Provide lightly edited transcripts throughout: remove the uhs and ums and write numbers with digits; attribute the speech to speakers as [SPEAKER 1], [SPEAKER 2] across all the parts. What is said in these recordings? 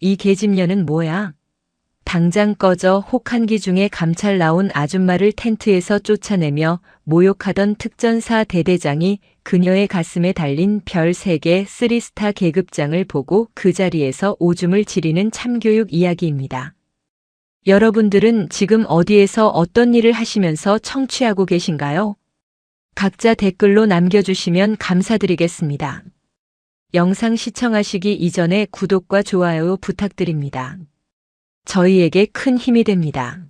[SPEAKER 1] 이 계집년은 뭐야? 당장 꺼져. 혹한기 중에 감찰 나온 아줌마를 텐트에서 쫓아내며 모욕하던 특전사 대대장이 그녀의 가슴에 달린 별 3개 3스타 계급장을 보고 그 자리에서 오줌을 지리는 참교육 이야기입니다. 여러분들은 지금 어디에서 어떤 일을 하시면서 청취하고 계신가요? 각자 댓글로 남겨주시면 감사드리겠습니다. 영상 시청하시기 이전에 구독과 좋아요 부탁드립니다. 저희에게 큰 힘이 됩니다.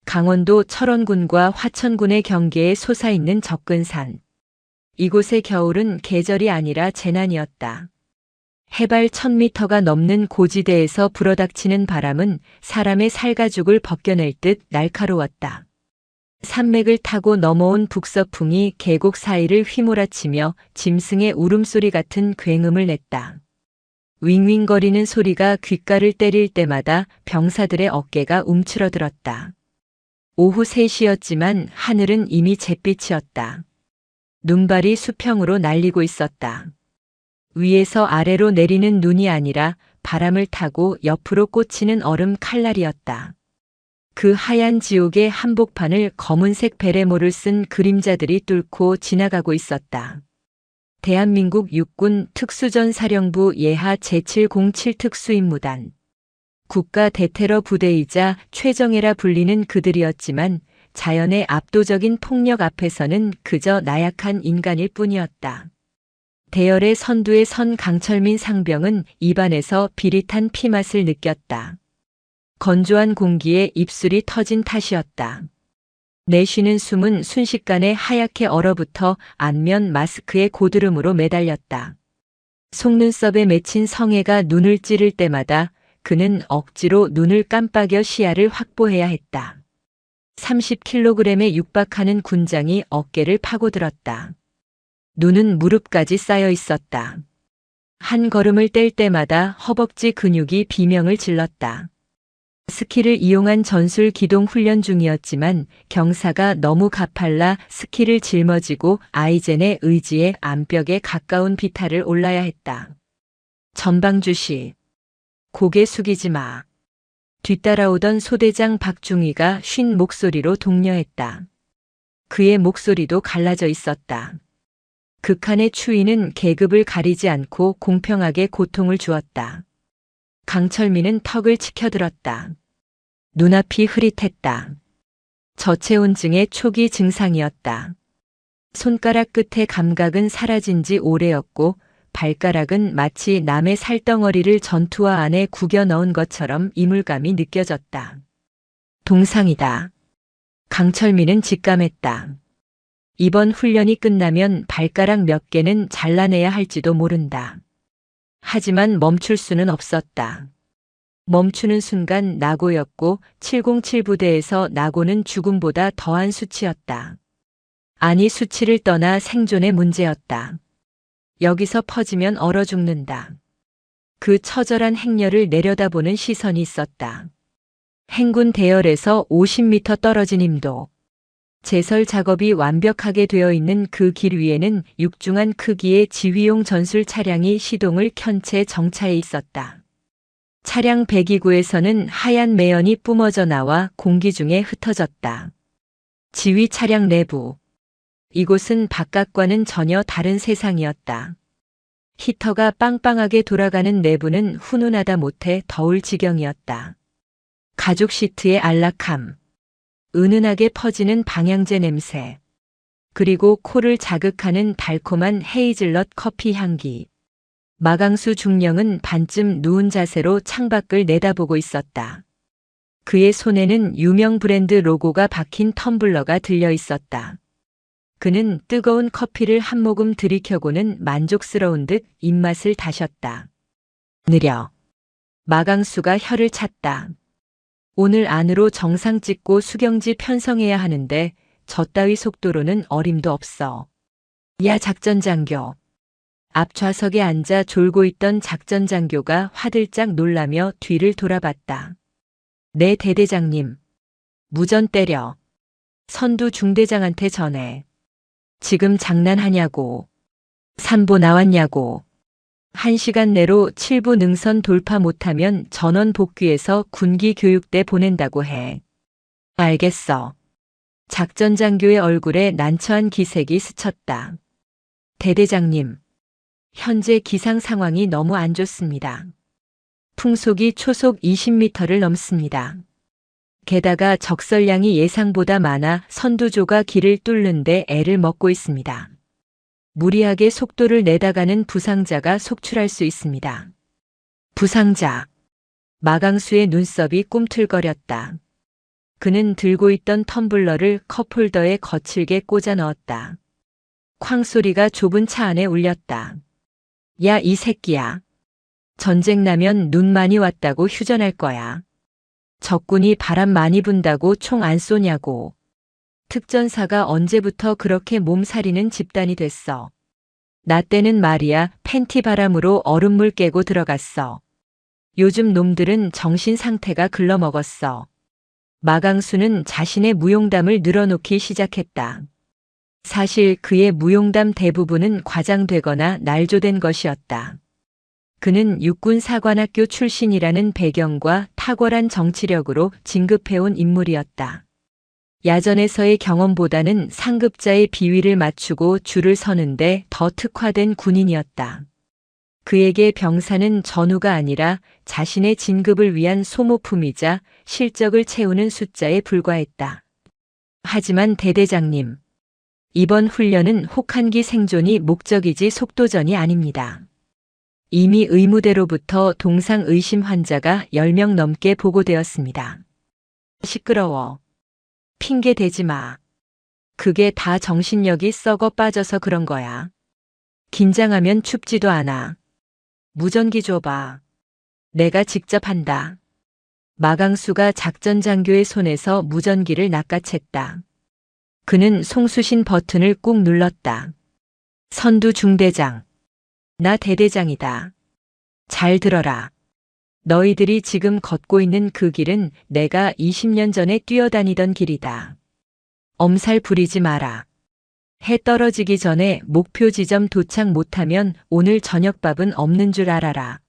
[SPEAKER 1] 강원도 철원군과 화천군의 경계에 솟아있는 접근산. 이곳의 겨울은 계절이 아니라 재난이었다. 해발 1000m가 넘는 고지대에서 불어닥치는 바람은 사람의 살가죽을 벗겨낼 듯 날카로웠다. 산맥을 타고 넘어온 북서풍이 계곡 사이를 휘몰아치며 짐승의 울음소리 같은 굉음을 냈다. 윙윙거리는 소리가 귓가를 때릴 때마다 병사들의 어깨가 움츠러들었다. 오후 3시였지만 하늘은 이미 잿빛이었다. 눈발이 수평으로 날리고 있었다. 위에서 아래로 내리는 눈이 아니라 바람을 타고 옆으로 꽂히는 얼음 칼날이었다. 그 하얀 지옥의 한복판을 검은색 베레모를 쓴 그림자들이 뚫고 지나가고 있었다. 대한민국 육군 특수전사령부 예하 제707 특수임무단. 국가 대테러 부대이자 최정예라 불리는 그들이었지만 자연의 압도적인 폭력 앞에서는 그저 나약한 인간일 뿐이었다. 대열의 선두에 선 강철민 상병은 입안에서 비릿한 피맛을 느꼈다. 건조한 공기에 입술이 터진 탓이었다. 내쉬는 숨은 순식간에 하얗게 얼어붙어 안면 마스크의 고드름으로 매달렸다. 속눈썹에 맺힌 성에가 눈을 찌를 때마다 그는 억지로 눈을 깜빡여 시야를 확보해야 했다. 30kg에 육박하는 군장이 어깨를 파고들었다. 눈은 무릎까지 쌓여 있었다. 한 걸음을 뗄 때마다 허벅지 근육이 비명을 질렀다. 스키를 이용한 전술 기동 훈련 중이었지만 경사가 너무 가팔라 스키를 짊어지고 아이젠의 의지에 암벽에 가까운 비탈을 올라야 했다. 전방주시. 고개 숙이지 마. 뒤따라오던 소대장 박중희가 쉰 목소리로 독려했다. 그의 목소리도 갈라져 있었다. 극한의 추위는 계급을 가리지 않고 공평하게 고통을 주었다. 강철민은 턱을 치켜들었다. 눈앞이 흐릿했다. 저체온증의 초기 증상이었다. 손가락 끝의 감각은 사라진 지 오래였고 발가락은 마치 남의 살덩어리를 전투화 안에 구겨 넣은 것처럼 이물감이 느껴졌다. 동상이다. 강철민은 직감했다. 이번 훈련이 끝나면 발가락 몇 개는 잘라내야 할지도 모른다. 하지만 멈출 수는 없었다. 멈추는 순간 낙오였고 707 부대에서 낙오는 죽음보다 더한 수치였다. 아니 수치를 떠나 생존의 문제였다. 여기서 퍼지면 얼어 죽는다. 그 처절한 행렬을 내려다보는 시선이 있었다. 행군 대열에서 50m 떨어진 임도. 제설 작업이 완벽하게 되어 있는 그 길 위에는 육중한 크기의 지휘용 전술 차량이 시동을 켠 채 정차해 있었다. 차량 배기구에서는 하얀 매연이 뿜어져 나와 공기 중에 흩어졌다. 지휘 차량 내부. 이곳은 바깥과는 전혀 다른 세상이었다. 히터가 빵빵하게 돌아가는 내부는 훈훈하다 못해 더울 지경이었다. 가죽 시트의 안락함. 은은하게 퍼지는 방향제 냄새. 그리고 코를 자극하는 달콤한 헤이즐넛 커피 향기. 마강수 중령은 반쯤 누운 자세로 창밖을 내다보고 있었다. 그의 손에는 유명 브랜드 로고가 박힌 텀블러가 들려 있었다. 그는 뜨거운 커피를 한 모금 들이켜고는 만족스러운 듯 입맛을 다셨다. 느려. 마강수가 혀를 찼다. 오늘 안으로 정상 찍고 수경지 편성해야 하는데 저 따위 속도로는 어림도 없어. 야 작전장교. 앞 좌석에 앉아 졸고 있던 작전장교가 화들짝 놀라며 뒤를 돌아봤다. 네 대대장님. 무전 때려. 선두 중대장한테 전해. 지금 장난하냐고. 산보 나왔냐고. 1시간 내로 7부 능선 돌파 못하면 전원 복귀해서 군기 교육대 보낸다고 해. 알겠어. 작전 장교의 얼굴에 난처한 기색이 스쳤다. 대대장님, 현재 기상 상황이 너무 안 좋습니다. 풍속이 초속 20m를 넘습니다. 게다가 적설량이 예상보다 많아 선두조가 길을 뚫는데 애를 먹고 있습니다. 무리하게 속도를 내다가는 부상자가 속출할 수 있습니다. 부상자. 마강수의 눈썹이 꿈틀거렸다. 그는 들고 있던 텀블러를 컵홀더에 거칠게 꽂아 넣었다. 쾅 소리가 좁은 차 안에 울렸다. 야, 이 새끼야. 전쟁 나면 눈 많이 왔다고 휴전할 거야. 적군이 바람 많이 분다고 총 안 쏘냐고. 특전사가 언제부터 그렇게 몸살이는 집단이 됐어. 나 때는 말이야 팬티 바람으로 얼음물 깨고 들어갔어. 요즘 놈들은 정신 상태가 글러먹었어. 마강수는 자신의 무용담을 늘어놓기 시작했다. 사실 그의 무용담 대부분은 과장되거나 날조된 것이었다. 그는 육군사관학교 출신이라는 배경과 탁월한 정치력으로 진급해온 인물이었다. 야전에서의 경험보다는 상급자의 비위를 맞추고 줄을 서는데 더 특화된 군인이었다. 그에게 병사는 전우가 아니라 자신의 진급을 위한 소모품이자 실적을 채우는 숫자에 불과했다. 하지만 대대장님, 이번 훈련은 혹한기 생존이 목적이지 속도전이 아닙니다. 이미 의무대로부터 동상 의심 환자가 10명 넘게 보고되었습니다. 시끄러워. 핑계 대지 마. 그게 다 정신력이 썩어 빠져서 그런 거야. 긴장하면 춥지도 않아. 무전기 줘봐. 내가 직접 한다. 마강수가 작전 장교의 손에서 무전기를 낚아챘다. 그는 송수신 버튼을 꾹 눌렀다. 선두 중대장. 나 대대장이다. 잘 들어라. 너희들이 지금 걷고 있는 그 길은 내가 20년 전에 뛰어다니던 길이다. 엄살 부리지 마라. 해 떨어지기 전에 목표 지점 도착 못하면 오늘 저녁밥은 없는 줄 알아라.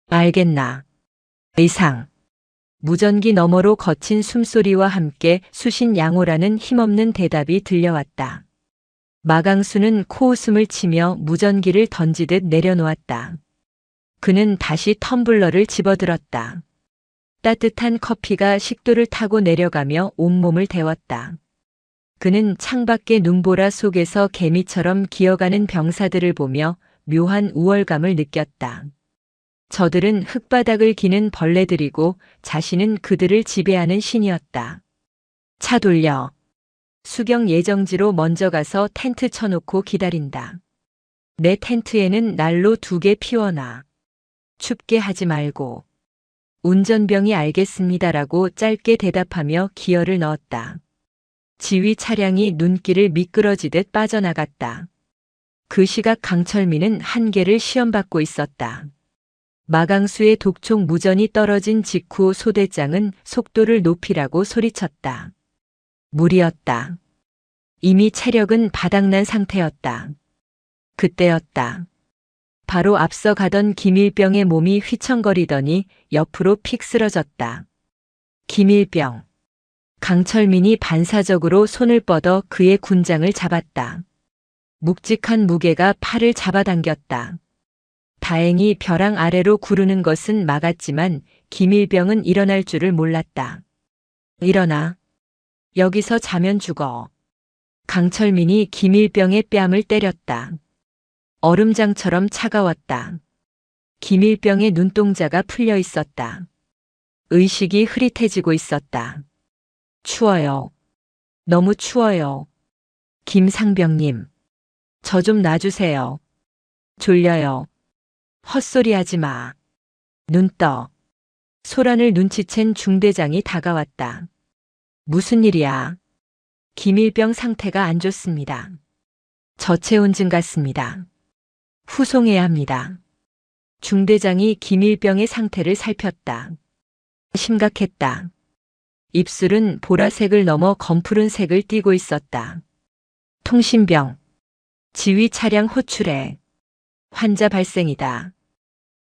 [SPEAKER 1] 알겠나? 이상. 무전기 너머로 거친 숨소리와 함께 수신 양호라는 힘없는 대답이 들려왔다. 마강수는 코웃음을 치며 무전기를 던지듯 내려놓았다. 그는 다시 텀블러를 집어들었다. 따뜻한 커피가 식도를 타고 내려가며 온몸을 데웠다. 그는 창밖의 눈보라 속에서 개미처럼 기어가는 병사들을 보며 묘한 우월감을 느꼈다. 저들은 흙바닥을 기는 벌레들이고 자신은 그들을 지배하는 신이었다. 차 돌려. 수경 예정지로 먼저 가서 텐트 쳐놓고 기다린다. 내 텐트에는 난로 2개 피워놔. 춥게 하지 말고. 운전병이 알겠습니다라고 짧게 대답하며 기어를 넣었다. 지휘 차량이 눈길을 미끄러지듯 빠져나갔다. 그 시각 강철민은 한계를 시험받고 있었다. 마강수의 독촉 무전이 떨어진 직후 소대장은 속도를 높이라고 소리쳤다. 무리였다. 이미 체력은 바닥난 상태였다. 그때였다. 바로 앞서 가던 김일병의 몸이 휘청거리더니 옆으로 픽 쓰러졌다. 김일병. 강철민이 반사적으로 손을 뻗어 그의 군장을 잡았다. 묵직한 무게가 팔을 잡아당겼다. 다행히 벼랑 아래로 구르는 것은 막았지만 김일병은 일어날 줄을 몰랐다. 일어나. 여기서 자면 죽어. 강철민이 김일병의 뺨을 때렸다. 얼음장처럼 차가웠다. 김일병의 눈동자가 풀려 있었다. 의식이 흐릿해지고 있었다. 추워요. 너무 추워요. 김상병님. 저 좀 놔주세요. 졸려요. 헛소리하지 마. 눈 떠. 소란을 눈치챈 중대장이 다가왔다. 무슨 일이야? 김일병 상태가 안 좋습니다. 저체온증 같습니다. 후송해야 합니다. 중대장이 김일병의 상태를 살폈다. 심각했다. 입술은 보라색을 넘어 검푸른 색을 띠고 있었다. 통신병. 지휘 차량 호출해. 환자 발생이다.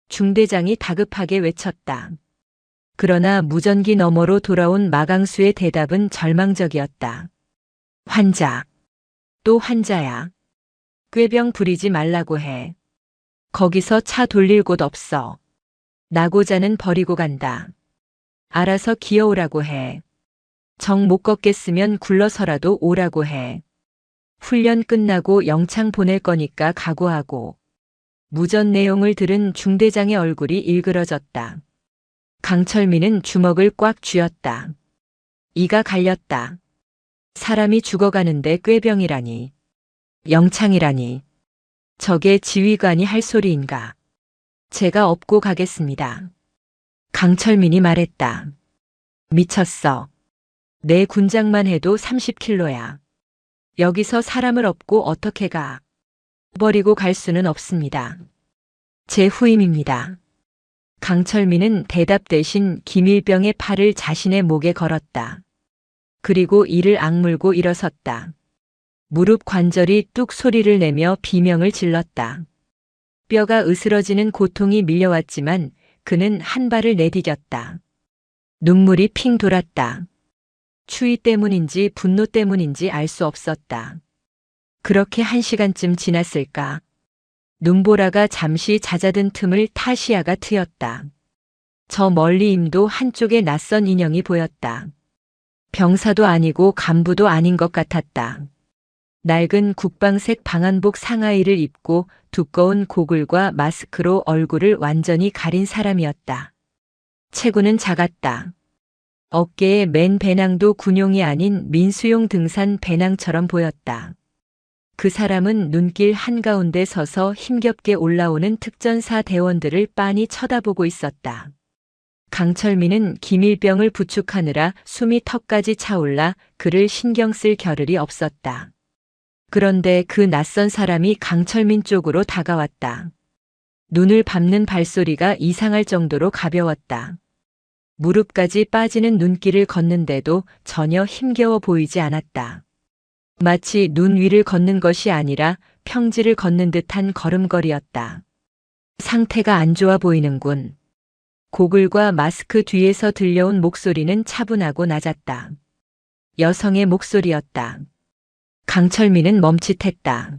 [SPEAKER 1] 중대장이 다급하게 외쳤다. 그러나 무전기 너머로 돌아온 마강수의 대답은 절망적이었다. 환자. 또 환자야. 꾀병 부리지 말라고 해. 거기서 차 돌릴 곳 없어. 나고자는 버리고 간다. 알아서 기어오라고 해. 정 못 걷겠으면 굴러서라도 오라고 해. 훈련 끝나고 영창 보낼 거니까 각오하고. 무전 내용을 들은 중대장의 얼굴이 일그러졌다. 강철민은 주먹을 꽉 쥐었다. 이가 갈렸다. 사람이 죽어가는데 꾀병이라니. 영창이라니. 저게 지휘관이 할 소리인가. 제가 업고 가겠습니다. 강철민이 말했다. 미쳤어. 내 군장만 해도 30킬로야. 여기서 사람을 업고 어떻게 가. 버리고 갈 수는 없습니다. 제 후임입니다. 강철민은 대답 대신 김일병의 팔을 자신의 목에 걸었다. 그리고 이를 악물고 일어섰다. 무릎 관절이 뚝 소리를 내며 비명을 질렀다. 뼈가 으스러지는 고통이 밀려왔지만 그는 한 발을 내디뎠다. 눈물이 핑 돌았다. 추위 때문인지 분노 때문인지 알 수 없었다. 그렇게 1시간쯤 지났을까? 눈보라가 잠시 잦아든 틈을 타시아가 트였다. 저 멀리 임도 한쪽에 낯선 인형이 보였다. 병사도 아니고 간부도 아닌 것 같았다. 낡은 국방색 방한복 상하의를 입고 두꺼운 고글과 마스크로 얼굴을 완전히 가린 사람이었다. 체구는 작았다. 어깨에 맨 배낭도 군용이 아닌 민수용 등산 배낭처럼 보였다. 그 사람은 눈길 한가운데 서서 힘겹게 올라오는 특전사 대원들을 빤히 쳐다보고 있었다. 강철민은 김일병을 부축하느라 숨이 턱까지 차올라 그를 신경 쓸 겨를이 없었다. 그런데 그 낯선 사람이 강철민 쪽으로 다가왔다. 눈을 밟는 발소리가 이상할 정도로 가벼웠다. 무릎까지 빠지는 눈길을 걷는데도 전혀 힘겨워 보이지 않았다. 마치 눈 위를 걷는 것이 아니라 평지를 걷는 듯한 걸음걸이였다. 상태가 안 좋아 보이는군. 고글과 마스크 뒤에서 들려온 목소리는 차분하고 낮았다. 여성의 목소리였다. 강철민은 멈칫했다.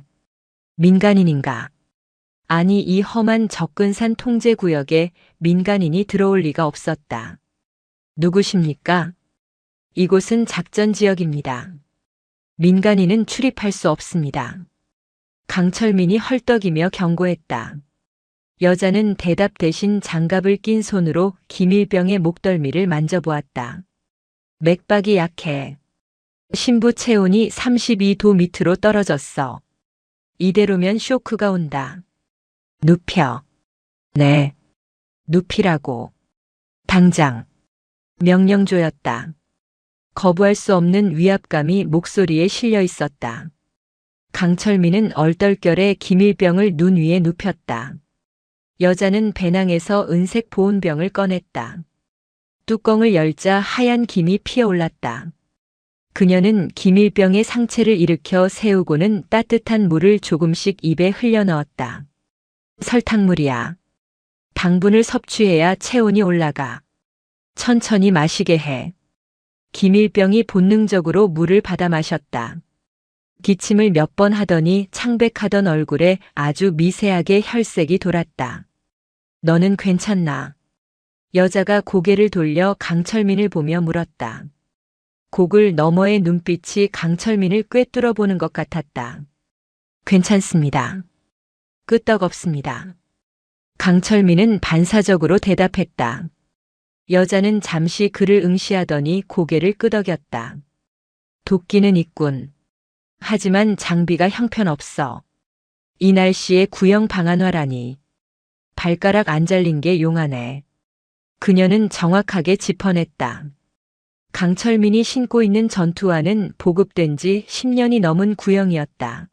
[SPEAKER 1] 민간인인가? 아니, 이 험한 접근산 통제구역에 민간인이 들어올 리가 없었다. 누구십니까? 이곳은 작전지역입니다. 민간인은 출입할 수 없습니다. 강철민이 헐떡이며 경고했다. 여자는 대답 대신 장갑을 낀 손으로 김일병의 목덜미를 만져보았다. 맥박이 약해. 심부 체온이 32도 밑으로 떨어졌어. 이대로면 쇼크가 온다. 눕혀. 네. 눕히라고. 당장. 명령조였다. 거부할 수 없는 위압감이 목소리에 실려 있었다. 강철민은 얼떨결에 김일병을 눈 위에 눕혔다. 여자는 배낭에서 은색 보온병을 꺼냈다. 뚜껑을 열자 하얀 김이 피어올랐다. 그녀는 김일병의 상체를 일으켜 세우고는 따뜻한 물을 조금씩 입에 흘려넣었다. 설탕물이야. 당분을 섭취해야 체온이 올라가. 천천히 마시게 해. 김일병이 본능적으로 물을 받아 마셨다. 기침을 몇 번 하더니 창백하던 얼굴에 아주 미세하게 혈색이 돌았다. 너는 괜찮나? 여자가 고개를 돌려 강철민을 보며 물었다. 고글 너머의 눈빛이 강철민을 꿰뚫어 보는 것 같았다. 괜찮습니다. 끄떡없습니다. 강철민은 반사적으로 대답했다. 여자는 잠시 그를 응시하더니 고개를 끄덕였다. 도끼는 있군. 하지만 장비가 형편없어. 이 날씨에 구형 방한화라니. 발가락 안 잘린 게 용하네. 그녀는 정확하게 짚어냈다. 강철민이 신고 있는 전투화는 보급된 지 10년이 넘은 구형이었다.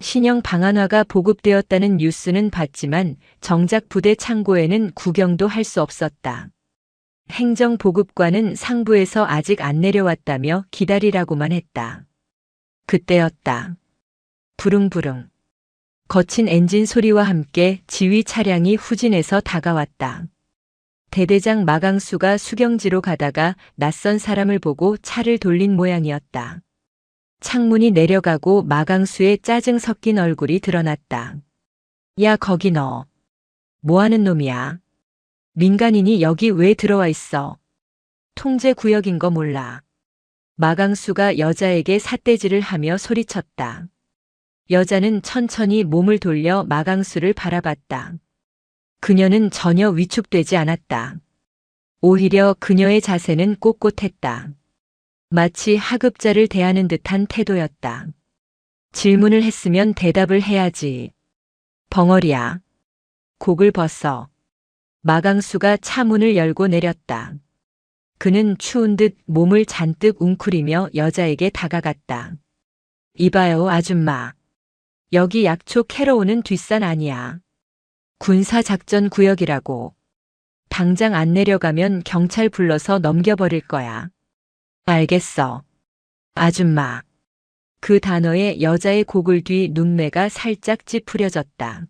[SPEAKER 1] 신형 방한화가 보급되었다는 뉴스는 봤지만 정작 부대 창고에는 구경도 할 수 없었다. 행정보급관은 상부에서 아직 안 내려왔다며 기다리라고만 했다. 그때였다. 부릉부릉. 거친 엔진 소리와 함께 지휘 차량이 후진해서 다가왔다. 대대장 마강수가 수경지로 가다가 낯선 사람을 보고 차를 돌린 모양이었다. 창문이 내려가고 마강수의 짜증 섞인 얼굴이 드러났다. 야, 거기 너. 뭐 하는 놈이야? 민간인이 여기 왜 들어와 있어? 통제 구역인 거 몰라. 마강수가 여자에게 삿대질을 하며 소리쳤다. 여자는 천천히 몸을 돌려 마강수를 바라봤다. 그녀는 전혀 위축되지 않았다. 오히려 그녀의 자세는 꼿꼿했다. 마치 하급자를 대하는 듯한 태도였다. 질문을 했으면 대답을 해야지. 벙어리야. 곡을 벗어. 마강수가 차 문을 열고 내렸다. 그는 추운 듯 몸을 잔뜩 웅크리며 여자에게 다가갔다. 이봐요, 아줌마. 여기 약초 캐러 오는 뒷산 아니야. 군사작전 구역이라고. 당장 안 내려가면 경찰 불러서 넘겨버릴 거야. 알겠어. 아줌마. 그 단어에 여자의 고글 뒤 눈매가 살짝 찌푸려졌다.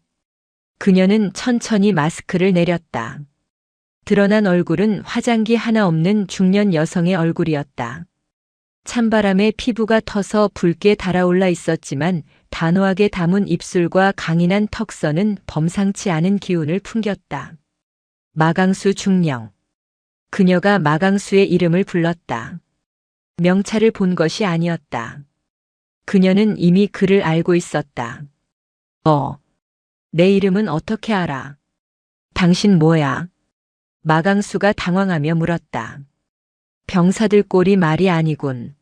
[SPEAKER 1] 그녀는 천천히 마스크를 내렸다. 드러난 얼굴은 화장기 하나 없는 중년 여성의 얼굴이었다. 찬바람에 피부가 터서 붉게 달아올라 있었지만 단호하게 담은 입술과 강인한 턱선은 범상치 않은 기운을 풍겼다. 마강수 중령. 그녀가 마강수의 이름을 불렀다. 명찰을 본 것이 아니었다. 그녀는 이미 그를 알고 있었다. 내 이름은 어떻게 알아? 당신 뭐야? 마강수가 당황하며 물었다. 병사들 꼴이 말이 아니군.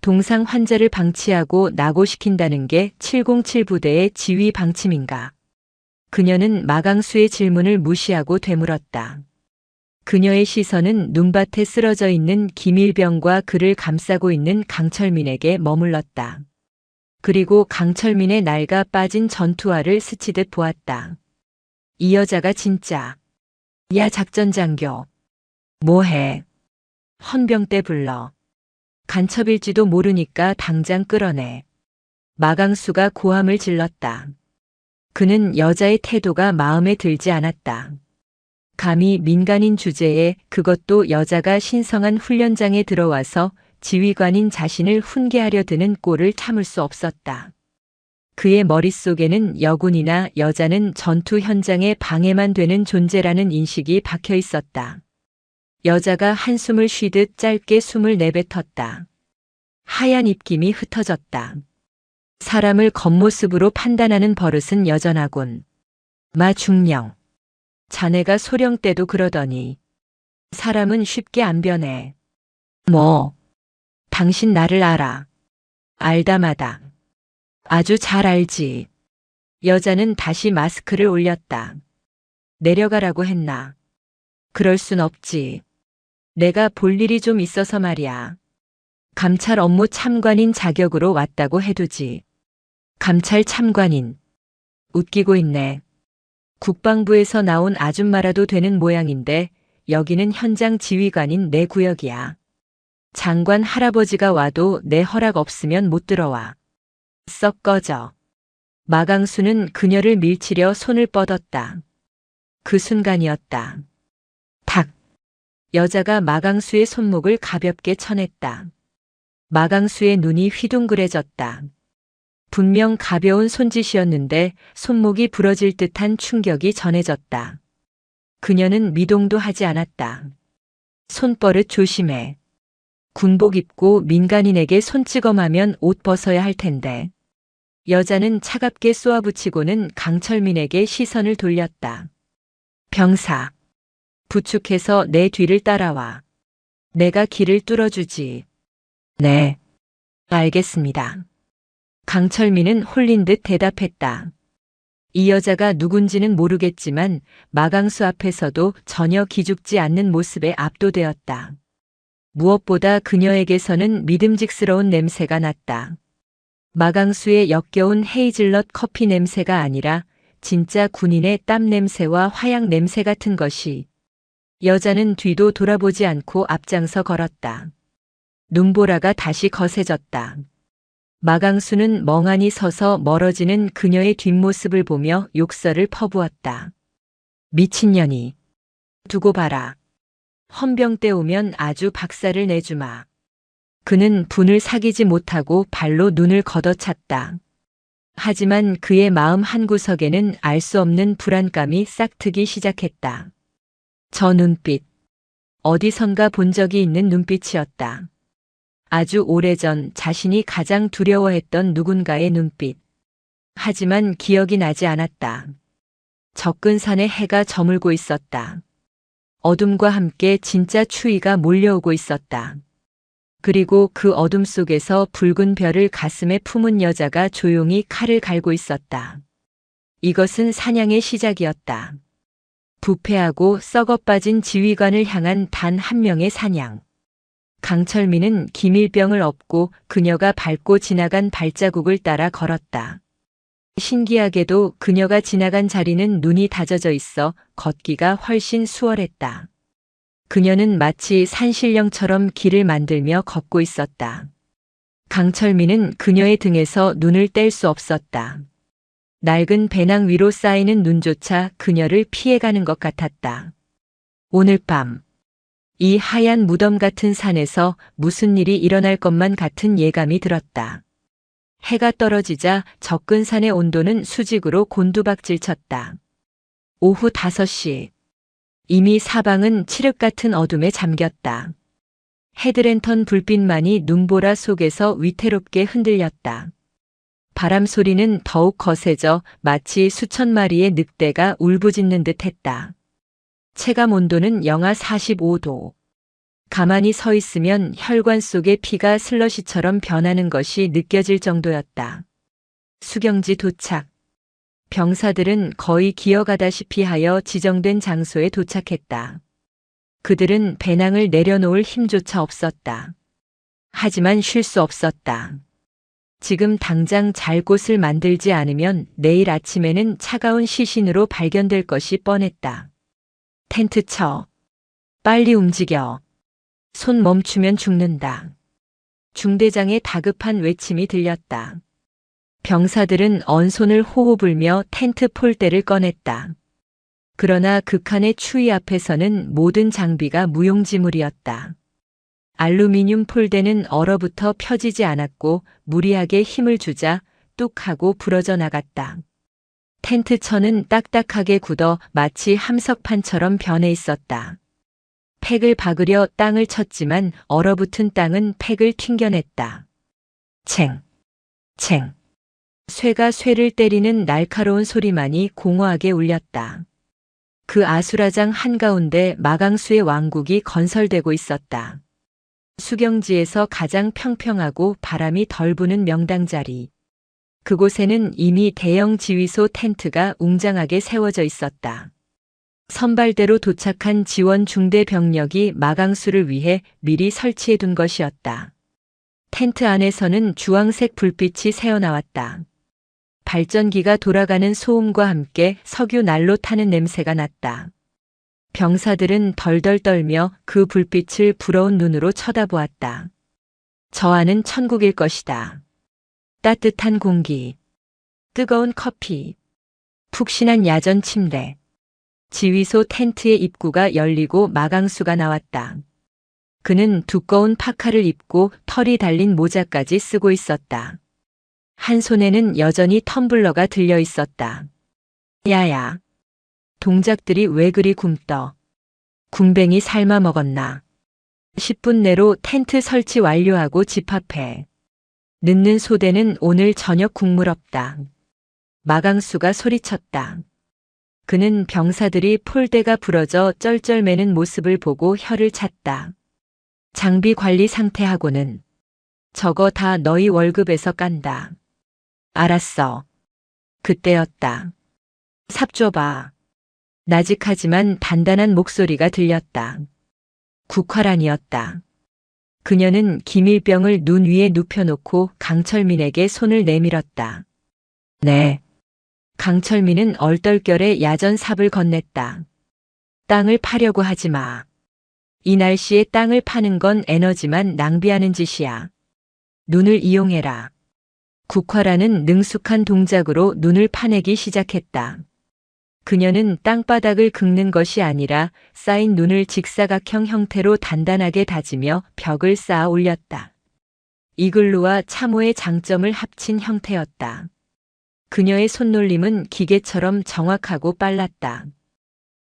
[SPEAKER 1] 동상 환자를 방치하고 낙오시킨다는 게 707 부대의 지휘 방침인가? 그녀는 마강수의 질문을 무시하고 되물었다. 그녀의 시선은 눈밭에 쓰러져 있는 김일병과 그를 감싸고 있는 강철민에게 머물렀다. 그리고 강철민의 낡아 빠진 전투화를 스치듯 보았다. 이 여자가 진짜. 야, 작전장교. 뭐해? 헌병대 불러. 간첩일지도 모르니까 당장 끌어내. 마강수가 고함을 질렀다. 그는 여자의 태도가 마음에 들지 않았다. 감히 민간인 주제에, 그것도 여자가 신성한 훈련장에 들어와서 지휘관인 자신을 훈계하려 드는 꼴을 참을 수 없었다. 그의 머릿속에는 여군이나 여자는 전투 현장에 방해만 되는 존재라는 인식이 박혀 있었다. 여자가 한숨을 쉬듯 짧게 숨을 내뱉었다. 하얀 입김이 흩어졌다. 사람을 겉모습으로 판단하는 버릇은 여전하군. 마중령. 자네가 소령 때도 그러더니. 사람은 쉽게 안 변해. 뭐? 당신 나를 알아. 알다마다. 아주 잘 알지. 여자는 다시 마스크를 올렸다. 내려가라고 했나? 그럴 순 없지. 내가 볼 일이 좀 있어서 말이야. 감찰 업무 참관인 자격으로 왔다고 해두지. 감찰 참관인. 웃기고 있네. 국방부에서 나온 아줌마라도 되는 모양인데 여기는 현장 지휘관인 내 구역이야. 장관 할아버지가 와도 내 허락 없으면 못 들어와. 썩 꺼져. 마강수는 그녀를 밀치려 손을 뻗었다. 그 순간이었다. 탁. 여자가 마강수의 손목을 가볍게 쳐냈다. 마강수의 눈이 휘둥그레졌다. 분명 가벼운 손짓이었는데 손목이 부러질 듯한 충격이 전해졌다. 그녀는 미동도 하지 않았다. 손버릇 조심해. 군복 입고 민간인에게 손찌검하면 옷 벗어야 할 텐데. 여자는 차갑게 쏘아붙이고는 강철민에게 시선을 돌렸다. 병사. 부축해서 내 뒤를 따라와. 내가 길을 뚫어주지. 네. 알겠습니다. 강철민은 홀린 듯 대답했다. 이 여자가 누군지는 모르겠지만 마강수 앞에서도 전혀 기죽지 않는 모습에 압도되었다. 무엇보다 그녀에게서는 믿음직스러운 냄새가 났다. 마강수의 역겨운 헤이즐넛 커피 냄새가 아니라 진짜 군인의 땀 냄새와 화약 냄새 같은 것이. 여자는 뒤도 돌아보지 않고 앞장서 걸었다. 눈보라가 다시 거세졌다. 마강수는 멍하니 서서 멀어지는 그녀의 뒷모습을 보며 욕설을 퍼부었다. 미친년이. 두고 봐라. 헌병 때 오면 아주 박살을 내주마. 그는 분을 사귀지 못하고 발로 눈을 걷어찼다. 하지만 그의 마음 한구석에는 알 수 없는 불안감이 싹트기 시작했다. 저 눈빛. 어디선가 본 적이 있는 눈빛이었다. 아주 오래전 자신이 가장 두려워했던 누군가의 눈빛. 하지만 기억이 나지 않았다. 적근 산에 해가 저물고 있었다. 어둠과 함께 진짜 추위가 몰려오고 있었다. 그리고 그 어둠 속에서 붉은 별을 가슴에 품은 여자가 조용히 칼을 갈고 있었다. 이것은 사냥의 시작이었다. 부패하고 썩어빠진 지휘관을 향한 단 한 명의 사냥. 강철민은 기밀병을 업고 그녀가 밟고 지나간 발자국을 따라 걸었다. 신기하게도 그녀가 지나간 자리는 눈이 다져져 있어 걷기가 훨씬 수월했다. 그녀는 마치 산신령처럼 길을 만들며 걷고 있었다. 강철민은 그녀의 등에서 눈을 뗄 수 없었다. 낡은 배낭 위로 쌓이는 눈조차 그녀를 피해가는 것 같았다. 오늘 밤, 이 하얀 무덤 같은 산에서 무슨 일이 일어날 것만 같은 예감이 들었다. 해가 떨어지자 접근 산의 온도는 수직으로 곤두박질 쳤다. 오후 5시. 이미 사방은 칠흑 같은 어둠에 잠겼다. 헤드랜턴 불빛만이 눈보라 속에서 위태롭게 흔들렸다. 바람 소리는 더욱 거세져 마치 수천 마리의 늑대가 울부짖는 듯 했다. 체감 온도는 영하 45도. 가만히 서 있으면 혈관 속의 피가 슬러시처럼 변하는 것이 느껴질 정도였다. 수경지 도착. 병사들은 거의 기어가다시피 하여 지정된 장소에 도착했다. 그들은 배낭을 내려놓을 힘조차 없었다. 하지만 쉴 수 없었다. 지금 당장 잘 곳을 만들지 않으면 내일 아침에는 차가운 시신으로 발견될 것이 뻔했다. 텐트 쳐. 빨리 움직여. 손 멈추면 죽는다. 중대장의 다급한 외침이 들렸다. 병사들은 언손을 호호 불며 텐트 폴대를 꺼냈다. 그러나 극한의 추위 앞에서는 모든 장비가 무용지물이었다. 알루미늄 폴대는 얼어붙어 펴지지 않았고 무리하게 힘을 주자 뚝 하고 부러져 나갔다. 텐트 천은 딱딱하게 굳어 마치 함석판처럼 변해 있었다. 팩을 박으려 땅을 쳤지만 얼어붙은 땅은 팩을 튕겨냈다. 챙, 챙. 쇠가 쇠를 때리는 날카로운 소리만이 공허하게 울렸다. 그 아수라장 한가운데 마강수의 왕국이 건설되고 있었다. 수경지에서 가장 평평하고 바람이 덜 부는 명당 자리. 그곳에는 이미 대형 지휘소 텐트가 웅장하게 세워져 있었다. 선발대로 도착한 지원 중대 병력이 마강수를 위해 미리 설치해 둔 것이었다. 텐트 안에서는 주황색 불빛이 새어나왔다. 발전기가 돌아가는 소음과 함께 석유 난로 타는 냄새가 났다. 병사들은 덜덜 떨며 그 불빛을 부러운 눈으로 쳐다보았다. 저 안은 천국일 것이다. 따뜻한 공기, 뜨거운 커피, 푹신한 야전 침대. 지휘소 텐트의 입구가 열리고 마강수가 나왔다. 그는 두꺼운 파카를 입고 털이 달린 모자까지 쓰고 있었다. 한 손에는 여전히 텀블러가 들려 있었다. 야야. 동작들이 왜 그리 굼떠? 군뱅이 삶아 먹었나? 10분 내로 텐트 설치 완료하고 집합해. 늦는 소대는 오늘 저녁 국물 없다. 마강수가 소리쳤다. 그는 병사들이 폴대가 부러져 쩔쩔매는 모습을 보고 혀를 찼다. 장비 관리 상태하고는 저거 다 너희 월급에서 깐다. 알았어. 그때였다. 삽 줘봐. 나직하지만 단단한 목소리가 들렸다. 국화란이었다. 그녀는 기밀병을 눈 위에 눕혀놓고 강철민에게 손을 내밀었다. 네. 강철민은 얼떨결에 야전 삽을 건넸다. 땅을 파려고 하지 마. 이 날씨에 땅을 파는 건 에너지만 낭비하는 짓이야. 눈을 이용해라. 국화라는 능숙한 동작으로 눈을 파내기 시작했다. 그녀는 땅바닥을 긁는 것이 아니라 쌓인 눈을 직사각형 형태로 단단하게 다지며 벽을 쌓아 올렸다. 이글루와 참호의 장점을 합친 형태였다. 그녀의 손놀림은 기계처럼 정확하고 빨랐다.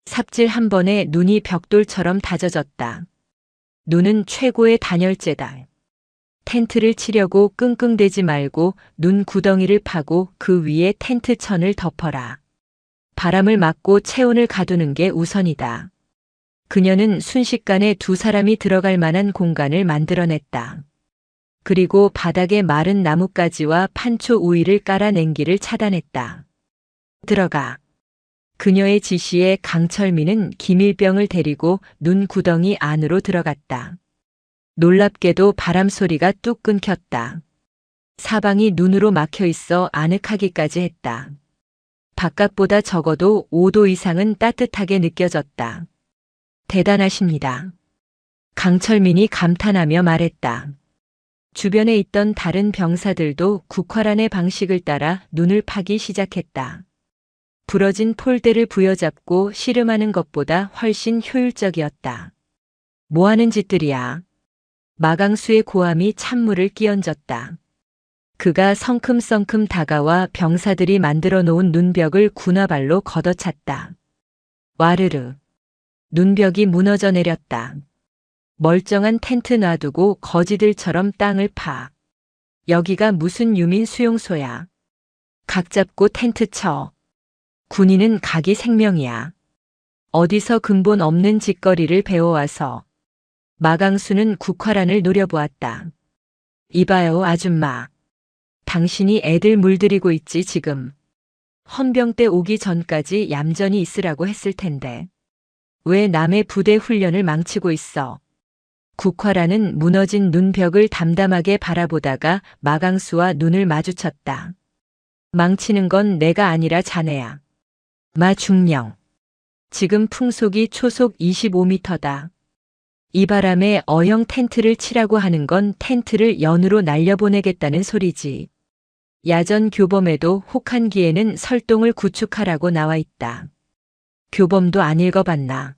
[SPEAKER 1] 삽질 한 번에 눈이 벽돌처럼 다져졌다. 눈은 최고의 단열재다. 텐트를 치려고 끙끙대지 말고 눈 구덩이를 파고 그 위에 텐트 천을 덮어라. 바람을 막고 체온을 가두는 게 우선이다. 그녀는 순식간에 두 사람이 들어갈 만한 공간을 만들어냈다. 그리고 바닥에 마른 나뭇가지와 판초 우위를 깔아 냉기를 차단했다. 들어가. 그녀의 지시에 강철민은 기밀병을 데리고 눈 구덩이 안으로 들어갔다. 놀랍게도 바람 소리가 뚝 끊겼다. 사방이 눈으로 막혀 있어 아늑하기까지 했다. 바깥보다 적어도 5도 이상은 따뜻하게 느껴졌다. 대단하십니다. 강철민이 감탄하며 말했다. 주변에 있던 다른 병사들도 국화란의 방식을 따라 눈을 파기 시작했다. 부러진 폴대를 부여잡고 씨름하는 것보다 훨씬 효율적이었다. 뭐 하는 짓들이야? 마강수의 고함이 찬물을 끼얹었다. 그가 성큼성큼 다가와 병사들이 만들어 놓은 눈벽을 군화발로 걷어찼다. 와르르. 눈벽이 무너져 내렸다. 멀쩡한 텐트 놔두고 거지들처럼 땅을 파. 여기가 무슨 유민 수용소야. 각 잡고 텐트 쳐. 군인은 각이 생명이야. 어디서 근본 없는 짓거리를 배워와서. 마강수는 국화란을 노려보았다. 이봐요, 아줌마. 당신이 애들 물들이고 있지 지금. 헌병대 오기 전까지 얌전히 있으라고 했을 텐데. 왜 남의 부대 훈련을 망치고 있어? 국화란은 무너진 눈벽을 담담하게 바라보다가 마강수와 눈을 마주쳤다. 망치는 건 내가 아니라 자네야. 마중령. 지금 풍속이 초속 25m다. 이 바람에 어형 텐트를 치라고 하는 건 텐트를 연으로 날려보내겠다는 소리지. 야전 교범에도 혹한기에는 설동을 구축하라고 나와 있다. 교범도 안 읽어봤나?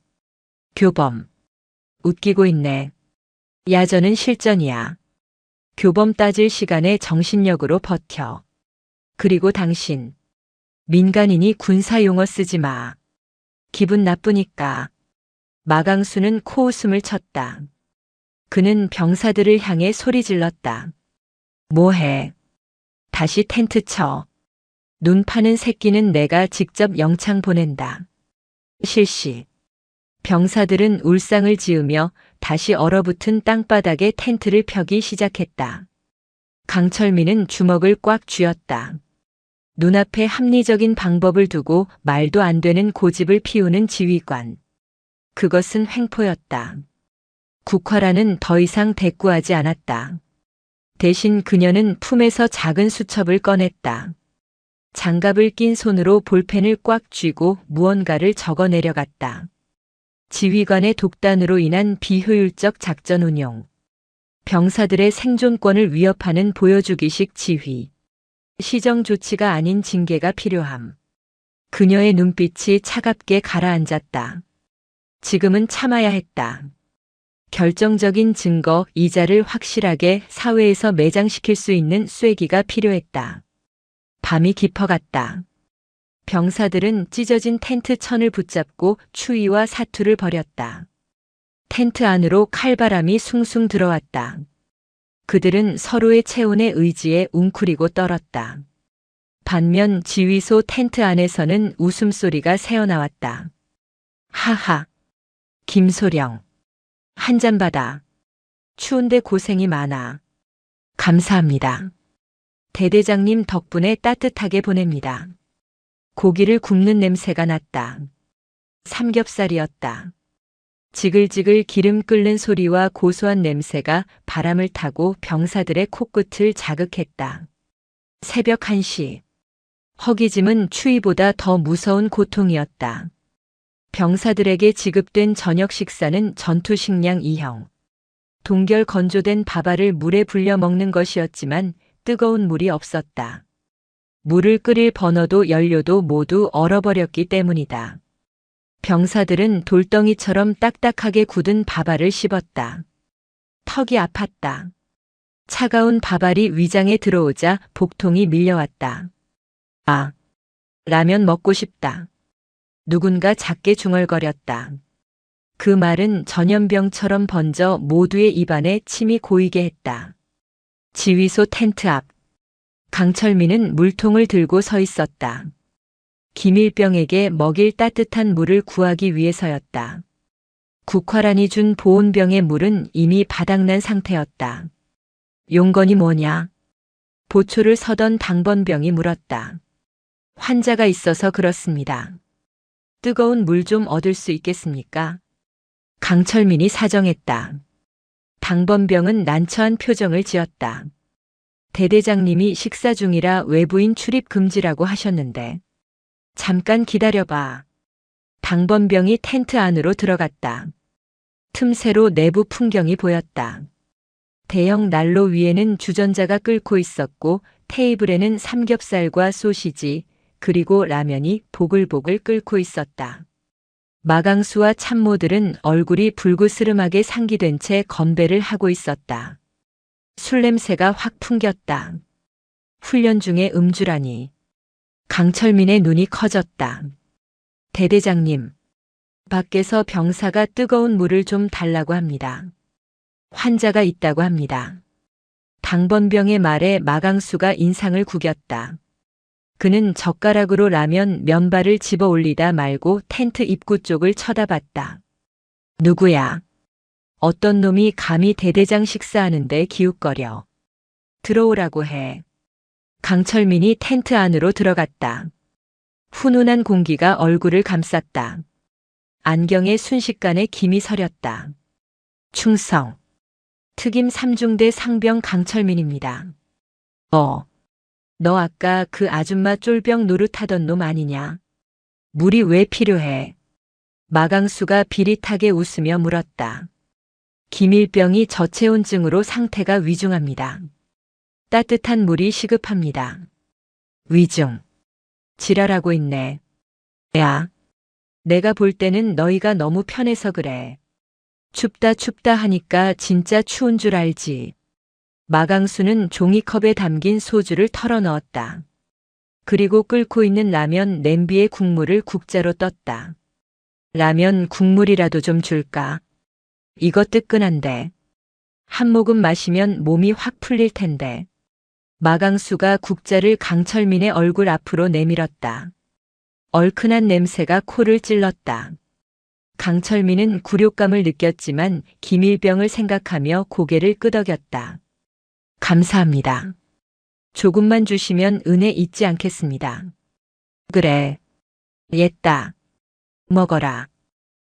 [SPEAKER 1] 교범. 웃기고 있네. 야전은 실전이야. 교범 따질 시간에 정신력으로 버텨. 그리고 당신. 민간인이 군사용어 쓰지 마. 기분 나쁘니까. 마강수는 코웃음을 쳤다. 그는 병사들을 향해 소리 질렀다. 뭐해? 다시 텐트 쳐. 눈 파는 새끼는 내가 직접 영창 보낸다. 실시. 병사들은 울상을 지으며 다시 얼어붙은 땅바닥에 텐트를 펴기 시작했다. 강철민은 주먹을 꽉 쥐었다. 눈앞에 합리적인 방법을 두고 말도 안 되는 고집을 피우는 지휘관. 그것은 횡포였다. 국화란은 더 이상 대꾸하지 않았다. 대신 그녀는 품에서 작은 수첩을 꺼냈다. 장갑을 낀 손으로 볼펜을 꽉 쥐고 무언가를 적어 내려갔다. 지휘관의 독단으로 인한 비효율적 작전 운용. 병사들의 생존권을 위협하는 보여주기식 지휘. 시정 조치가 아닌 징계가 필요함. 그녀의 눈빛이 차갑게 가라앉았다. 지금은 참아야 했다. 결정적인 증거 이자를 확실하게 사회에서 매장시킬 수 있는 쐐기가 필요했다. 밤이 깊어갔다. 병사들은 찢어진 텐트 천을 붙잡고 추위와 사투를 벌였다. 텐트 안으로 칼바람이 숭숭 들어왔다. 그들은 서로의 체온에 의지에 웅크리고 떨었다. 반면 지휘소 텐트 안에서는 웃음소리가 새어나왔다. 하하. 김소령. 한 잔 받아. 추운데 고생이 많아. 감사합니다. 대대장님 덕분에 따뜻하게 보냅니다. 고기를 굽는 냄새가 났다. 삼겹살이었다. 지글지글 기름 끓는 소리와 고소한 냄새가 바람을 타고 병사들의 코끝을 자극했다. 새벽 1시. 허기짐은 추위보다 더 무서운 고통이었다. 병사들에게 지급된 저녁 식사는 전투식량 2형. 동결 건조된 밥알을 물에 불려 먹는 것이었지만 뜨거운 물이 없었다. 물을 끓일 버너도 연료도 모두 얼어버렸기 때문이다. 병사들은 돌덩이처럼 딱딱하게 굳은 밥알을 씹었다. 턱이 아팠다. 차가운 밥알이 위장에 들어오자 복통이 밀려왔다. 아, 라면 먹고 싶다. 누군가 작게 중얼거렸다. 그 말은 전염병처럼 번져 모두의 입안에 침이 고이게 했다. 지휘소 텐트 앞. 강철민은 물통을 들고 서 있었다. 김일병에게 먹일 따뜻한 물을 구하기 위해서였다. 국화란이 준 보온병의 물은 이미 바닥난 상태였다. 용건이 뭐냐? 보초를 서던 당번병이 물었다. 환자가 있어서 그렇습니다. 뜨거운 물 좀 얻을 수 있겠습니까? 강철민이 사정했다. 당번병은 난처한 표정을 지었다. 대대장님이 식사 중이라 외부인 출입 금지라고 하셨는데. 잠깐 기다려봐. 당번병이 텐트 안으로 들어갔다. 틈새로 내부 풍경이 보였다. 대형 난로 위에는 주전자가 끓고 있었고 테이블에는 삼겹살과 소시지 그리고 라면이 보글보글 끓고 있었다. 마강수와 참모들은 얼굴이 불그스름하게 상기된 채 건배를 하고 있었다. 술 냄새가 확 풍겼다. 훈련 중에 음주라니. 강철민의 눈이 커졌다. 대대장님, 밖에서 병사가 뜨거운 물을 좀 달라고 합니다. 환자가 있다고 합니다. 당번병의 말에 마강수가 인상을 구겼다. 그는 젓가락으로 라면 면발을 집어 올리다 말고 텐트 입구 쪽을 쳐다봤다. 누구야? 어떤 놈이 감히 대대장 식사하는데 기웃거려. 들어오라고 해. 강철민이 텐트 안으로 들어갔다. 훈훈한 공기가 얼굴을 감쌌다. 안경에 순식간에 김이 서렸다. 충성. 특임 3중대 상병 강철민입니다. 너 아까 그 아줌마 쫄병 노릇하던 놈 아니냐? 물이 왜 필요해? 마강수가 비릿하게 웃으며 물었다. 김일병이 저체온증으로 상태가 위중합니다. 따뜻한 물이 시급합니다. 위중. 지랄하고 있네. 야, 내가 볼 때는 너희가 너무 편해서 그래. 춥다 하니까 진짜 추운 줄 알지. 마강수는 종이컵에 담긴 소주를 털어 넣었다. 그리고 끓고 있는 라면 냄비에 국물을 국자로 떴다. 라면 국물이라도 좀 줄까? 이거 뜨끈한데. 한 모금 마시면 몸이 확 풀릴 텐데. 마강수가 국자를 강철민의 얼굴 앞으로 내밀었다. 얼큰한 냄새가 코를 찔렀다. 강철민은 굴욕감을 느꼈지만 김일병을 생각하며 고개를 끄덕였다. 감사합니다. 조금만 주시면 은혜 잊지 않겠습니다. 그래. 옛다. 먹어라.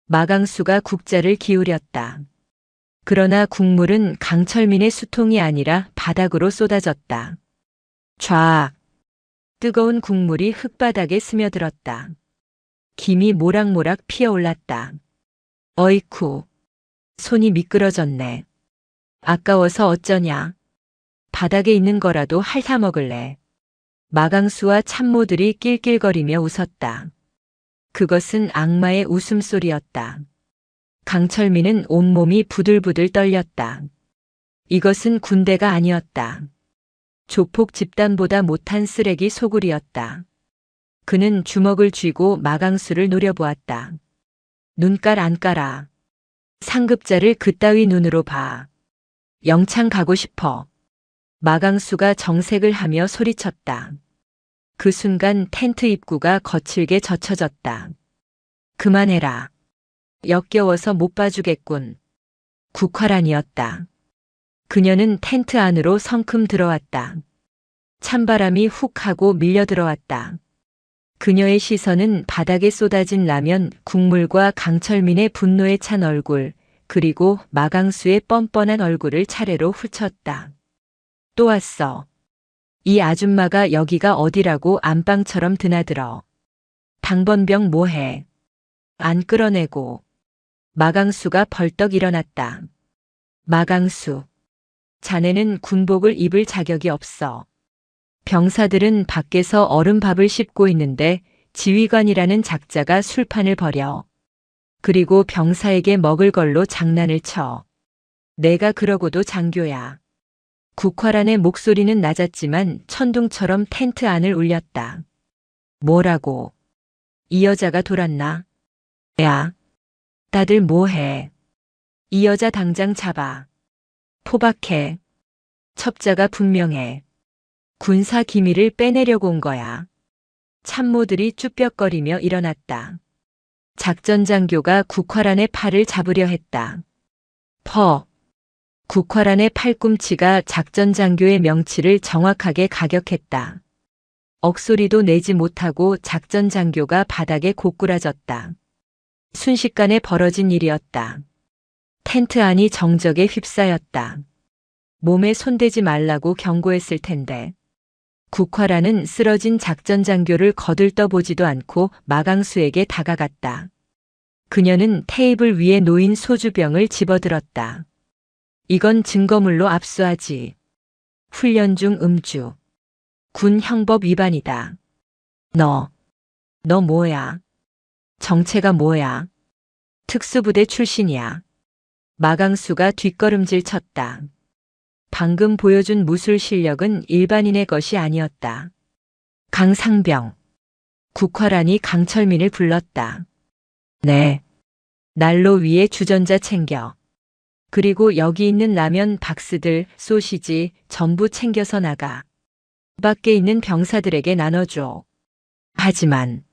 [SPEAKER 1] 마강수가 국자를 기울였다. 그러나 국물은 강철민의 수통이 아니라 바닥으로 쏟아졌다. 촤악. 뜨거운 국물이 흙바닥에 스며들었다. 김이 모락모락 피어올랐다. 어이쿠. 손이 미끄러졌네. 아까워서 어쩌냐. 바닥에 있는 거라도 핥아 먹을래. 마강수와 참모들이 낄낄거리며 웃었다. 그것은 악마의 웃음소리였다. 강철민은 온몸이 부들부들 떨렸다. 이것은 군대가 아니었다. 조폭 집단보다 못한 쓰레기 소굴이었다. 그는 주먹을 쥐고 마강수를 노려보았다. 눈깔 안 깔아. 상급자를 그따위 눈으로 봐. 영창 가고 싶어. 마강수가 정색을 하며 소리쳤다. 그 순간 텐트 입구가 거칠게 젖혀졌다. 그만해라. 역겨워서 못 봐주겠군. 국화란이었다. 그녀는 텐트 안으로 성큼 들어왔다. 찬바람이 훅 하고 밀려 들어왔다. 그녀의 시선은 바닥에 쏟아진 라면, 국물과 강철민의 분노에 찬 얼굴, 그리고 마강수의 뻔뻔한 얼굴을 차례로 훑었다. 또 왔어. 이 아줌마가 여기가 어디라고 안방처럼 드나들어. 당번병 뭐해? 안 끌어내고. 마강수가 벌떡 일어났다. 마강수. 자네는 군복을 입을 자격이 없어. 병사들은 밖에서 얼음밥을 씹고 있는데 지휘관이라는 작자가 술판을 벌여. 그리고 병사에게 먹을 걸로 장난을 쳐. 내가 그러고도 장교야. 국화란의 목소리는 낮았지만 천둥처럼 텐트 안을 울렸다. 뭐라고? 이 여자가 돌았나? 야, 다들 뭐해? 이 여자 당장 잡아. 포박해. 첩자가 분명해. 군사 기밀을 빼내려고 온 거야. 참모들이 쭈뼛거리며 일어났다. 작전 장교가 국화란의 팔을 잡으려 했다. 국화란의 팔꿈치가 작전 장교의 명치를 정확하게 가격했다. 억소리도 내지 못하고 작전 장교가 바닥에 고꾸라졌다. 순식간에 벌어진 일이었다. 텐트 안이 정적에 휩싸였다. 몸에 손대지 말라고 경고했을 텐데. 국화란은 쓰러진 작전 장교를 거들떠보지도 않고 마강수에게 다가갔다. 그녀는 테이블 위에 놓인 소주병을 집어들었다. 이건 증거물로 압수하지. 훈련 중 음주. 군 형법 위반이다. 너 뭐야? 정체가 뭐야? 특수부대 출신이야. 마강수가 뒷걸음질 쳤다. 방금 보여준 무술 실력은 일반인의 것이 아니었다. 강상병. 국화란이 강철민을 불렀다. 네. 난로 위에 주전자 챙겨. 그리고 여기 있는 라면 박스들, 소시지 전부 챙겨서 나가. 밖에 있는 병사들에게 나눠줘. 하지만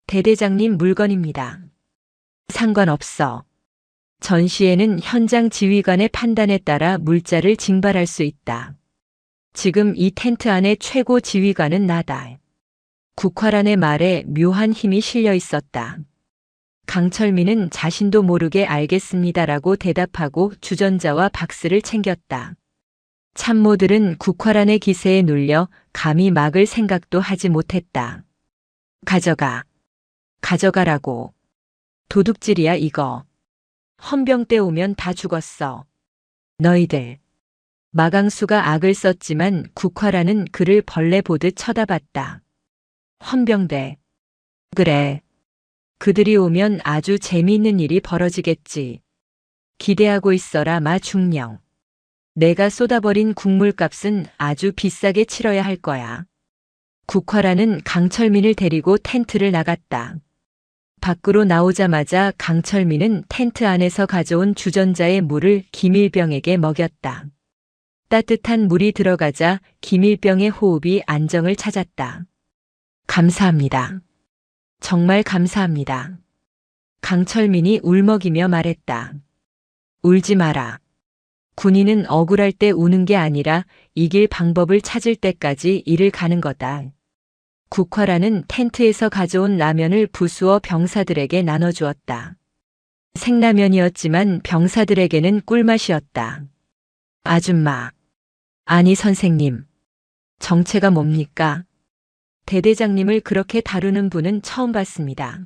[SPEAKER 1] 대대장님 물건입니다. 상관없어. 전시에는 현장 지휘관의 판단에 따라 물자를 징발할 수 있다. 지금 이 텐트 안의 최고 지휘관은 나다. 국화란의 말에 묘한 힘이 실려 있었다. 강철민은 자신도 모르게 알겠습니다라고 대답하고 주전자와 박스를 챙겼다. 참모들은 국화란의 기세에 눌려 감히 막을 생각도 하지 못했다. 가져가라고. 도둑질이야 이거. 헌병 때 오면 다 죽었어. 너희들. 마강수가 악을 썼지만 국화란은 그를 벌레 보듯 쳐다봤다. 헌병대. 그래. 그들이 오면 아주 재미있는 일이 벌어지겠지. 기대하고 있어라 마중령. 내가 쏟아버린 국물값은 아주 비싸게 치러야 할 거야. 국화란은 강철민을 데리고 텐트를 나갔다. 밖으로 나오자마자 강철민은 텐트 안에서 가져온 주전자의 물을 김일병에게 먹였다. 따뜻한 물이 들어가자 김일병의 호흡이 안정을 찾았다. 감사합니다. 정말 감사합니다. 강철민이 울먹이며 말했다. 울지 마라. 군인은 억울할 때 우는 게 아니라 이길 방법을 찾을 때까지 일을 가는 거다. 국화란은 텐트에서 가져온 라면을 부수어 병사들에게 나눠주었다. 생라면이었지만 병사들에게는 꿀맛이었다. 아줌마. 아니 선생님. 정체가 뭡니까? 대대장님을 그렇게 다루는 분은 처음 봤습니다.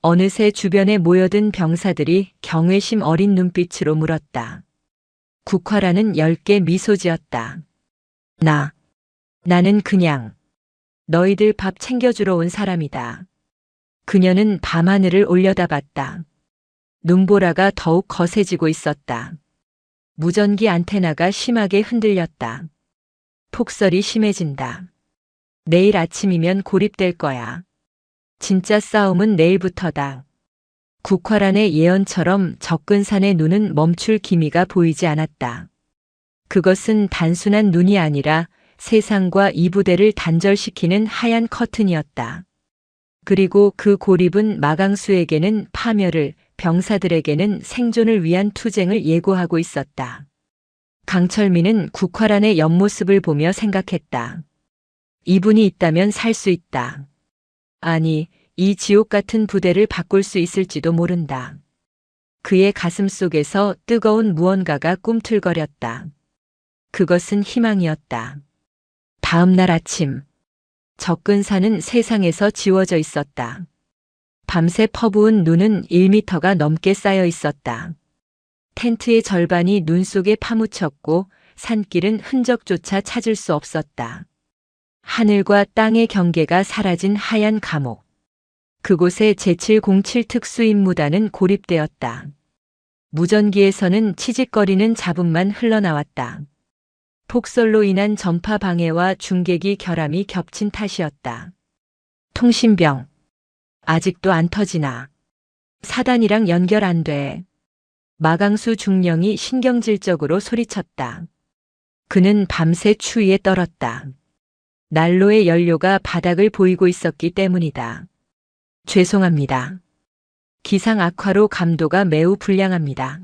[SPEAKER 1] 어느새 주변에 모여든 병사들이 경외심 어린 눈빛으로 물었다. 국화란은 엷게 미소 지었다. 나는 그냥 너희들 밥 챙겨주러 온 사람이다. 그녀는 밤하늘을 올려다봤다. 눈보라가 더욱 거세지고 있었다. 무전기 안테나가 심하게 흔들렸다. 폭설이 심해진다. 내일 아침이면 고립될 거야. 진짜 싸움은 내일부터다. 국화란의 예언처럼 접근산의 눈은 멈출 기미가 보이지 않았다. 그것은 단순한 눈이 아니라 세상과 이 부대를 단절시키는 하얀 커튼이었다. 그리고 그 고립은 마강수에게는 파멸을, 병사들에게는 생존을 위한 투쟁을 예고하고 있었다. 강철민은 국화란의 옆모습을 보며 생각했다. 이분이 있다면 살 수 있다. 아니, 이 지옥 같은 부대를 바꿀 수 있을지도 모른다. 그의 가슴 속에서 뜨거운 무언가가 꿈틀거렸다. 그것은 희망이었다. 다음 날 아침, 접근산은 세상에서 지워져 있었다. 밤새 퍼부은 눈은 1미터가 넘게 쌓여 있었다. 텐트의 절반이 눈 속에 파묻혔고 산길은 흔적조차 찾을 수 없었다. 하늘과 땅의 경계가 사라진 하얀 감옥. 그곳에 제707 특수임무단은 고립되었다. 무전기에서는 치직거리는 잡음만 흘러나왔다. 폭설로 인한 전파 방해와 중계기 결함이 겹친 탓이었다. 통신병. 아직도 안 터지나. 사단이랑 연결 안 돼. 마강수 중령이 신경질적으로 소리쳤다. 그는 밤새 추위에 떨었다. 난로의 연료가 바닥을 보이고 있었기 때문이다. 죄송합니다. 기상 악화로 감도가 매우 불량합니다.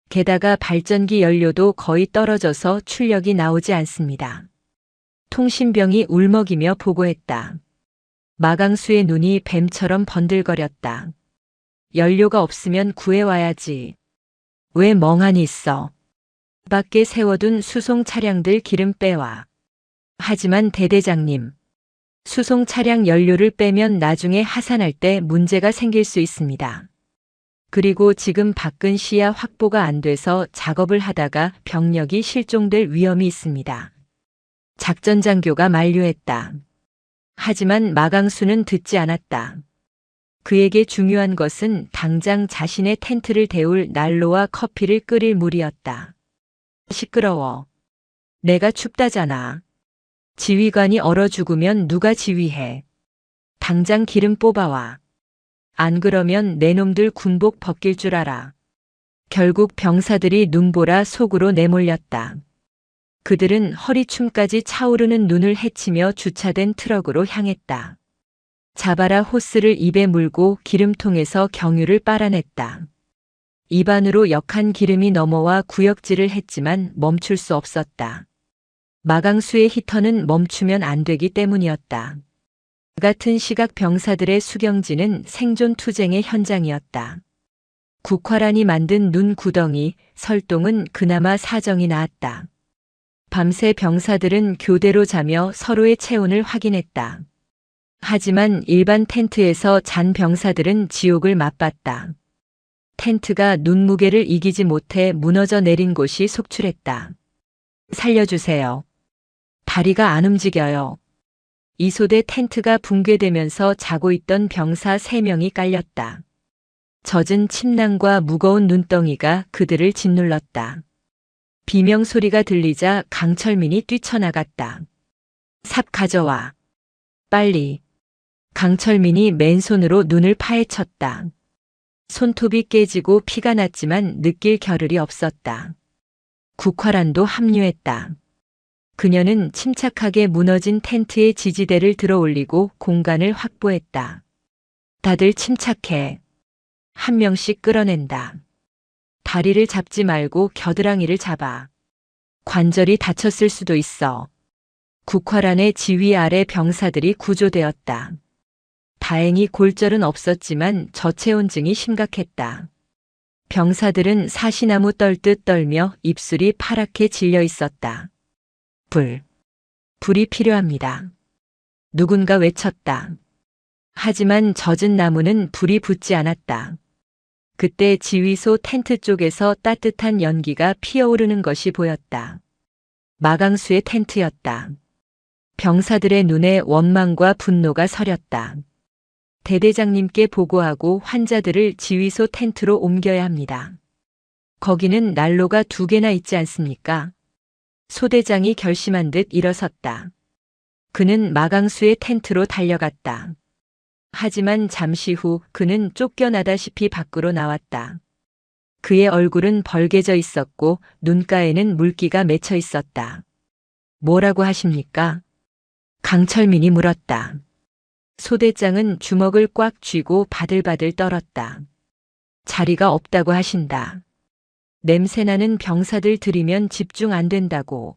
[SPEAKER 1] 게다가 발전기 연료도 거의 떨어져서 출력이 나오지 않습니다. 통신병이 울먹이며 보고했다. 마강수의 눈이 뱀처럼 번들거렸다. 연료가 없으면 구해와야지. 왜 멍하니 있어? 밖에 세워둔 수송 차량들 기름 빼와. 하지만 대대장님, 수송 차량 연료를 빼면 나중에 하산할 때 문제가 생길 수 있습니다. 그리고 지금 박근 시야 확보가 안 돼서 작업을 하다가 병력이 실종될 위험이 있습니다. 작전 장교가 만류했다. 하지만 마강수는 듣지 않았다. 그에게 중요한 것은 당장 자신의 텐트를 데울 난로와 커피를 끓일 물이었다. 시끄러워. 내가 춥다잖아. 지휘관이 얼어 죽으면 누가 지휘해. 당장 기름 뽑아와. 안 그러면 내 놈들 군복 벗길 줄 알아. 결국 병사들이 눈보라 속으로 내몰렸다. 그들은 허리춤까지 차오르는 눈을 헤치며 주차된 트럭으로 향했다. 자바라 호스를 입에 물고 기름통에서 경유를 빨아냈다. 입안으로 역한 기름이 넘어와 구역질을 했지만 멈출 수 없었다. 마강수의 히터는 멈추면 안 되기 때문이었다. 같은 시각 병사들의 수경지는 생존 투쟁의 현장이었다. 국화란이 만든 눈 구덩이, 설동은 그나마 사정이 나았다. 밤새 병사들은 교대로 자며 서로의 체온을 확인했다. 하지만 일반 텐트에서 잔 병사들은 지옥을 맛봤다. 텐트가 눈무게를 이기지 못해 무너져 내린 곳이 속출했다. 살려주세요. 다리가 안 움직여요. 이소대 텐트가 붕괴되면서 자고 있던 병사 3명이 깔렸다. 젖은 침낭과 무거운 눈덩이가 그들을 짓눌렀다. 비명 소리가 들리자 강철민이 뛰쳐나갔다. 삽 가져와. 빨리. 강철민이 맨손으로 눈을 파헤쳤다. 손톱이 깨지고 피가 났지만 느낄 겨를이 없었다. 국화란도 합류했다. 그녀는 침착하게 무너진 텐트의 지지대를 들어올리고 공간을 확보했다. 다들 침착해. 한 명씩 끌어낸다. 다리를 잡지 말고 겨드랑이를 잡아. 관절이 다쳤을 수도 있어. 국화란의 지휘 아래 병사들이 구조되었다. 다행히 골절은 없었지만 저체온증이 심각했다. 병사들은 사시나무 떨듯 떨며 입술이 파랗게 질려 있었다. 불이 필요합니다. 누군가 외쳤다. 하지만 젖은 나무는 불이 붙지 않았다. 그때 지휘소 텐트 쪽에서 따뜻한 연기가 피어오르는 것이 보였다. 마강수의 텐트였다. 병사들의 눈에 원망과 분노가 서렸다. 대대장님께 보고하고 환자들을 지휘소 텐트로 옮겨야 합니다. 거기는 난로가 2개나 있지 않습니까? 소대장이 결심한 듯 일어섰다. 그는 마강수의 텐트로 달려갔다. 하지만 잠시 후 그는 쫓겨나다시피 밖으로 나왔다. 그의 얼굴은 벌개져 있었고 눈가에는 물기가 맺혀 있었다. 뭐라고 하십니까? 강철민이 물었다. 소대장은 주먹을 꽉 쥐고 바들바들 떨었다. 자리가 없다고 하신다. 냄새나는 병사들 들이면 집중 안 된다고.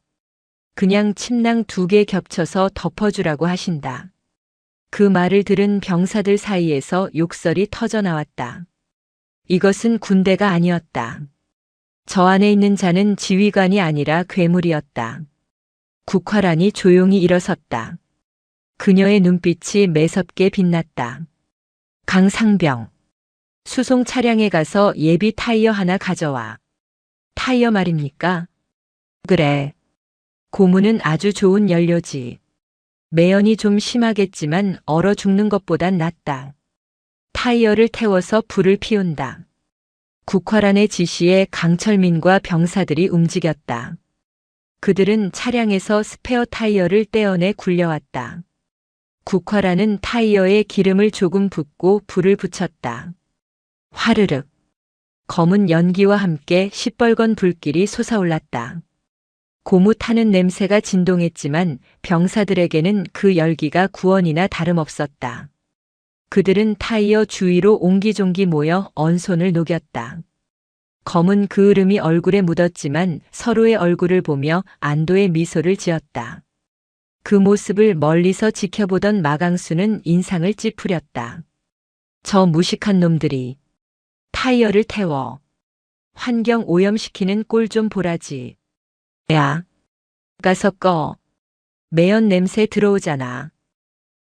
[SPEAKER 1] 그냥 침낭 2개 겹쳐서 덮어주라고 하신다. 그 말을 들은 병사들 사이에서 욕설이 터져 나왔다. 이것은 군대가 아니었다. 저 안에 있는 자는 지휘관이 아니라 괴물이었다. 국화란이 조용히 일어섰다. 그녀의 눈빛이 매섭게 빛났다. 강상병. 수송 차량에 가서 예비 타이어 하나 가져와. 타이어 말입니까? 그래. 고무는 아주 좋은 연료지. 매연이 좀 심하겠지만 얼어 죽는 것보단 낫다. 타이어를 태워서 불을 피운다. 국화란의 지시에 강철민과 병사들이 움직였다. 그들은 차량에서 스페어 타이어를 떼어내 굴려왔다. 국화란은 타이어에 기름을 조금 붓고 불을 붙였다. 화르륵. 검은 연기와 함께 시뻘건 불길이 솟아올랐다. 고무 타는 냄새가 진동했지만 병사들에게는 그 열기가 구원이나 다름없었다. 그들은 타이어 주위로 옹기종기 모여 언손을 녹였다. 검은 그을음이 얼굴에 묻었지만 서로의 얼굴을 보며 안도의 미소를 지었다. 그 모습을 멀리서 지켜보던 마강수는 인상을 찌푸렸다. 저 무식한 놈들이 타이어를 태워 환경 오염시키는 꼴 좀 보라지. 야, 가서 꺼. 매연 냄새 들어오잖아.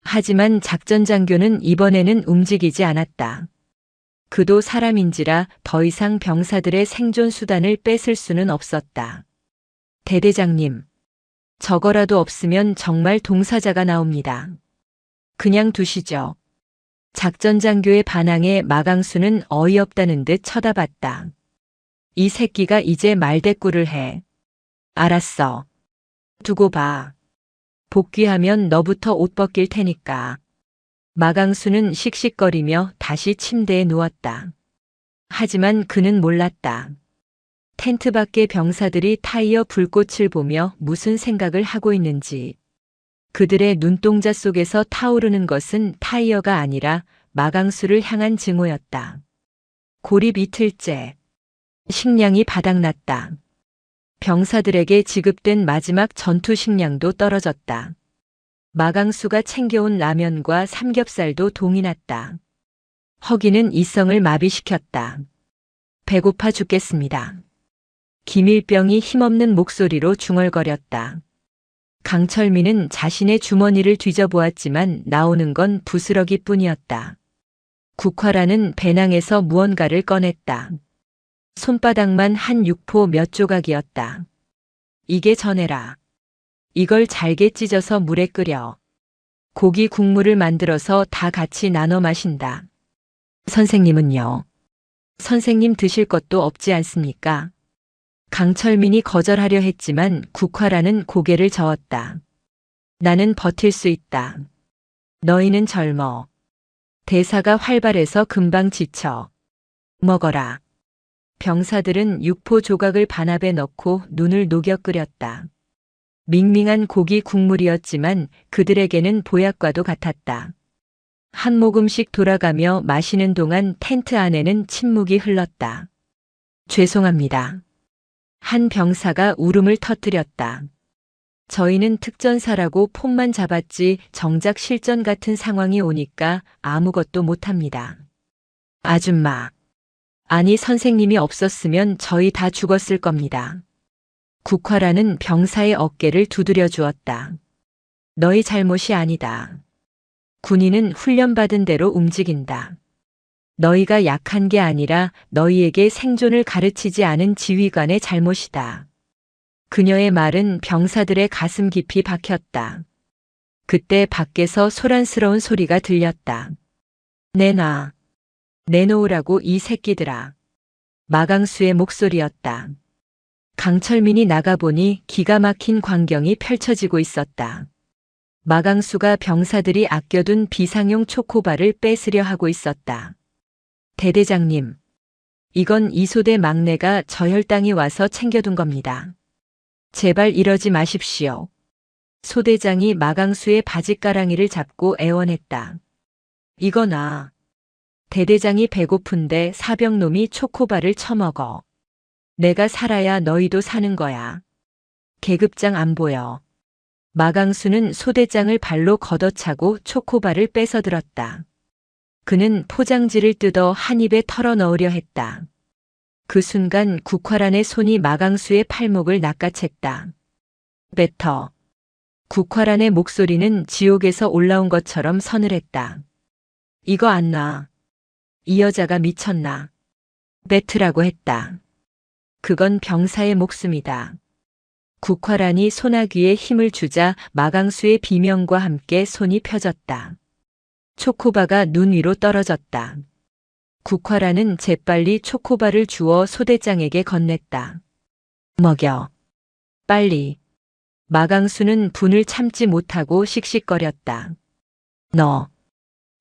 [SPEAKER 1] 하지만 작전 장교는 이번에는 움직이지 않았다. 그도 사람인지라 더 이상 병사들의 생존 수단을 뺏을 수는 없었다. 대대장님, 저거라도 없으면 정말 동사자가 나옵니다. 그냥 두시죠. 작전 장교의 반항에 마강수는 어이없다는 듯 쳐다봤다. 이 새끼가 이제 말대꾸를 해. 알았어. 두고 봐. 복귀하면 너부터 옷 벗길 테니까. 마강수는 씩씩거리며 다시 침대에 누웠다. 하지만 그는 몰랐다. 텐트 밖의 병사들이 타이어 불꽃을 보며 무슨 생각을 하고 있는지. 그들의 눈동자 속에서 타오르는 것은 타이어가 아니라 마강수를 향한 증오였다. 고립 이틀째. 식량이 바닥났다. 병사들에게 지급된 마지막 전투 식량도 떨어졌다. 마강수가 챙겨온 라면과 삼겹살도 동이 났다. 허기는 이성을 마비시켰다. 배고파 죽겠습니다. 김일병이 힘없는 목소리로 중얼거렸다. 강철민은 자신의 주머니를 뒤져보았지만 나오는 건 부스러기뿐이었다. 국화라는 배낭에서 무언가를 꺼냈다. 손바닥만 한 육포 몇 조각이었다. 이게 전해라. 이걸 잘게 찢어서 물에 끓여. 고기 국물을 만들어서 다 같이 나눠 마신다. 선생님은요? 선생님 드실 것도 없지 않습니까? 강철민이 거절하려 했지만 국화라는 고개를 저었다. 나는 버틸 수 있다. 너희는 젊어. 대사가 활발해서 금방 지쳐. 먹어라. 병사들은 육포 조각을 반합에 넣고 눈을 녹여 끓였다. 밍밍한 고기 국물이었지만 그들에게는 보약과도 같았다. 한 모금씩 돌아가며 마시는 동안 텐트 안에는 침묵이 흘렀다. 죄송합니다. 한 병사가 울음을 터뜨렸다. 저희는 특전사라고 폰만 잡았지 정작 실전 같은 상황이 오니까 아무것도 못합니다. 아줌마. 아니 선생님이 없었으면 저희 다 죽었을 겁니다. 국화라는 병사의 어깨를 두드려 주었다. 너희 잘못이 아니다. 군인은 훈련받은 대로 움직인다. 너희가 약한 게 아니라 너희에게 생존을 가르치지 않은 지휘관의 잘못이다. 그녀의 말은 병사들의 가슴 깊이 박혔다. 그때 밖에서 소란스러운 소리가 들렸다. 내놔. 내놓으라고 이 새끼들아. 마강수의 목소리였다. 강철민이 나가보니 기가 막힌 광경이 펼쳐지고 있었다. 마강수가 병사들이 아껴둔 비상용 초코바를 뺏으려 하고 있었다. 대대장님, 이건 이소대 막내가 저 혈당이 와서 챙겨둔 겁니다. 제발 이러지 마십시오. 소대장이 마강수의 바짓가랑이를 잡고 애원했다. 이거나. 대대장이 배고픈데 사병놈이 초코바를 처먹어. 내가 살아야 너희도 사는 거야. 계급장 안 보여. 마강수는 소대장을 발로 걷어차고 초코바를 뺏어들었다. 그는 포장지를 뜯어 한 입에 털어 넣으려 했다. 그 순간 국화란의 손이 마강수의 팔목을 낚아챘다. 뱉어. 국화란의 목소리는 지옥에서 올라온 것처럼 서늘했다. 이거 안 놔. 이 여자가 미쳤나. 뱉으라고 했다. 그건 병사의 목숨이다. 국화란이 소나귀에 힘을 주자 마강수의 비명과 함께 손이 펴졌다. 초코바가 눈 위로 떨어졌다. 국화란은 재빨리 초코바를 주워 소대장에게 건넸다. 먹여. 빨리. 마강수는 분을 참지 못하고 씩씩거렸다.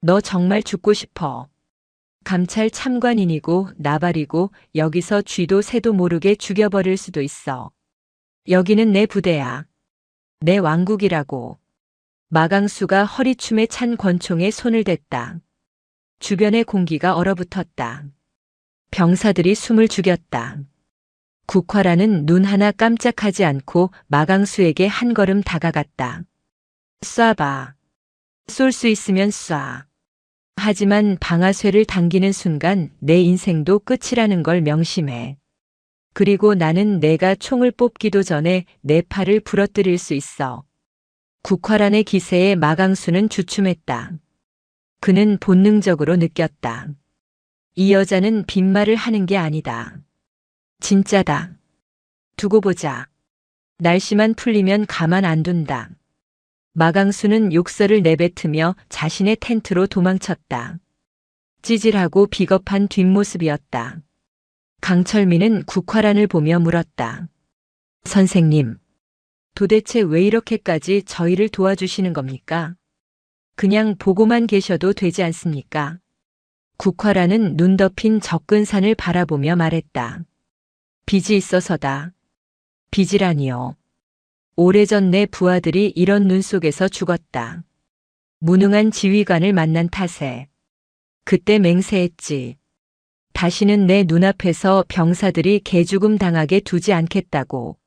[SPEAKER 1] 너 정말 죽고 싶어. 감찰 참관인이고 나발이고 여기서 쥐도 새도 모르게 죽여버릴 수도 있어. 여기는 내 부대야. 내 왕국이라고. 마강수가 허리춤에 찬 권총에 손을 댔다. 주변의 공기가 얼어붙었다. 병사들이 숨을 죽였다. 국화란은 눈 하나 깜짝하지 않고 마강수에게 한 걸음 다가갔다. 쏴봐. 쏠 수 있으면 쏴. 하지만 방아쇠를 당기는 순간 내 인생도 끝이라는 걸 명심해. 그리고 나는 내가 총을 뽑기도 전에 내 팔을 부러뜨릴 수 있어. 국화란의 기세에 마강수는 주춤했다. 그는 본능적으로 느꼈다. 이 여자는 빈말을 하는 게 아니다. 진짜다. 두고 보자. 날씨만 풀리면 가만 안 둔다. 마강수는 욕설을 내뱉으며 자신의 텐트로 도망쳤다. 찌질하고 비겁한 뒷모습이었다. 강철민은 국화란을 보며 물었다. 선생님, 도대체 왜 이렇게까지 저희를 도와주시는 겁니까? 그냥 보고만 계셔도 되지 않습니까? 국화란은 눈 덮인 적근산을 바라보며 말했다. 빚이 있어서다. 빚이라니요. 오래전 내 부하들이 이런 눈 속에서 죽었다. 무능한 지휘관을 만난 탓에. 그때 맹세했지. 다시는 내 눈앞에서 병사들이 개죽음 당하게 두지 않겠다고.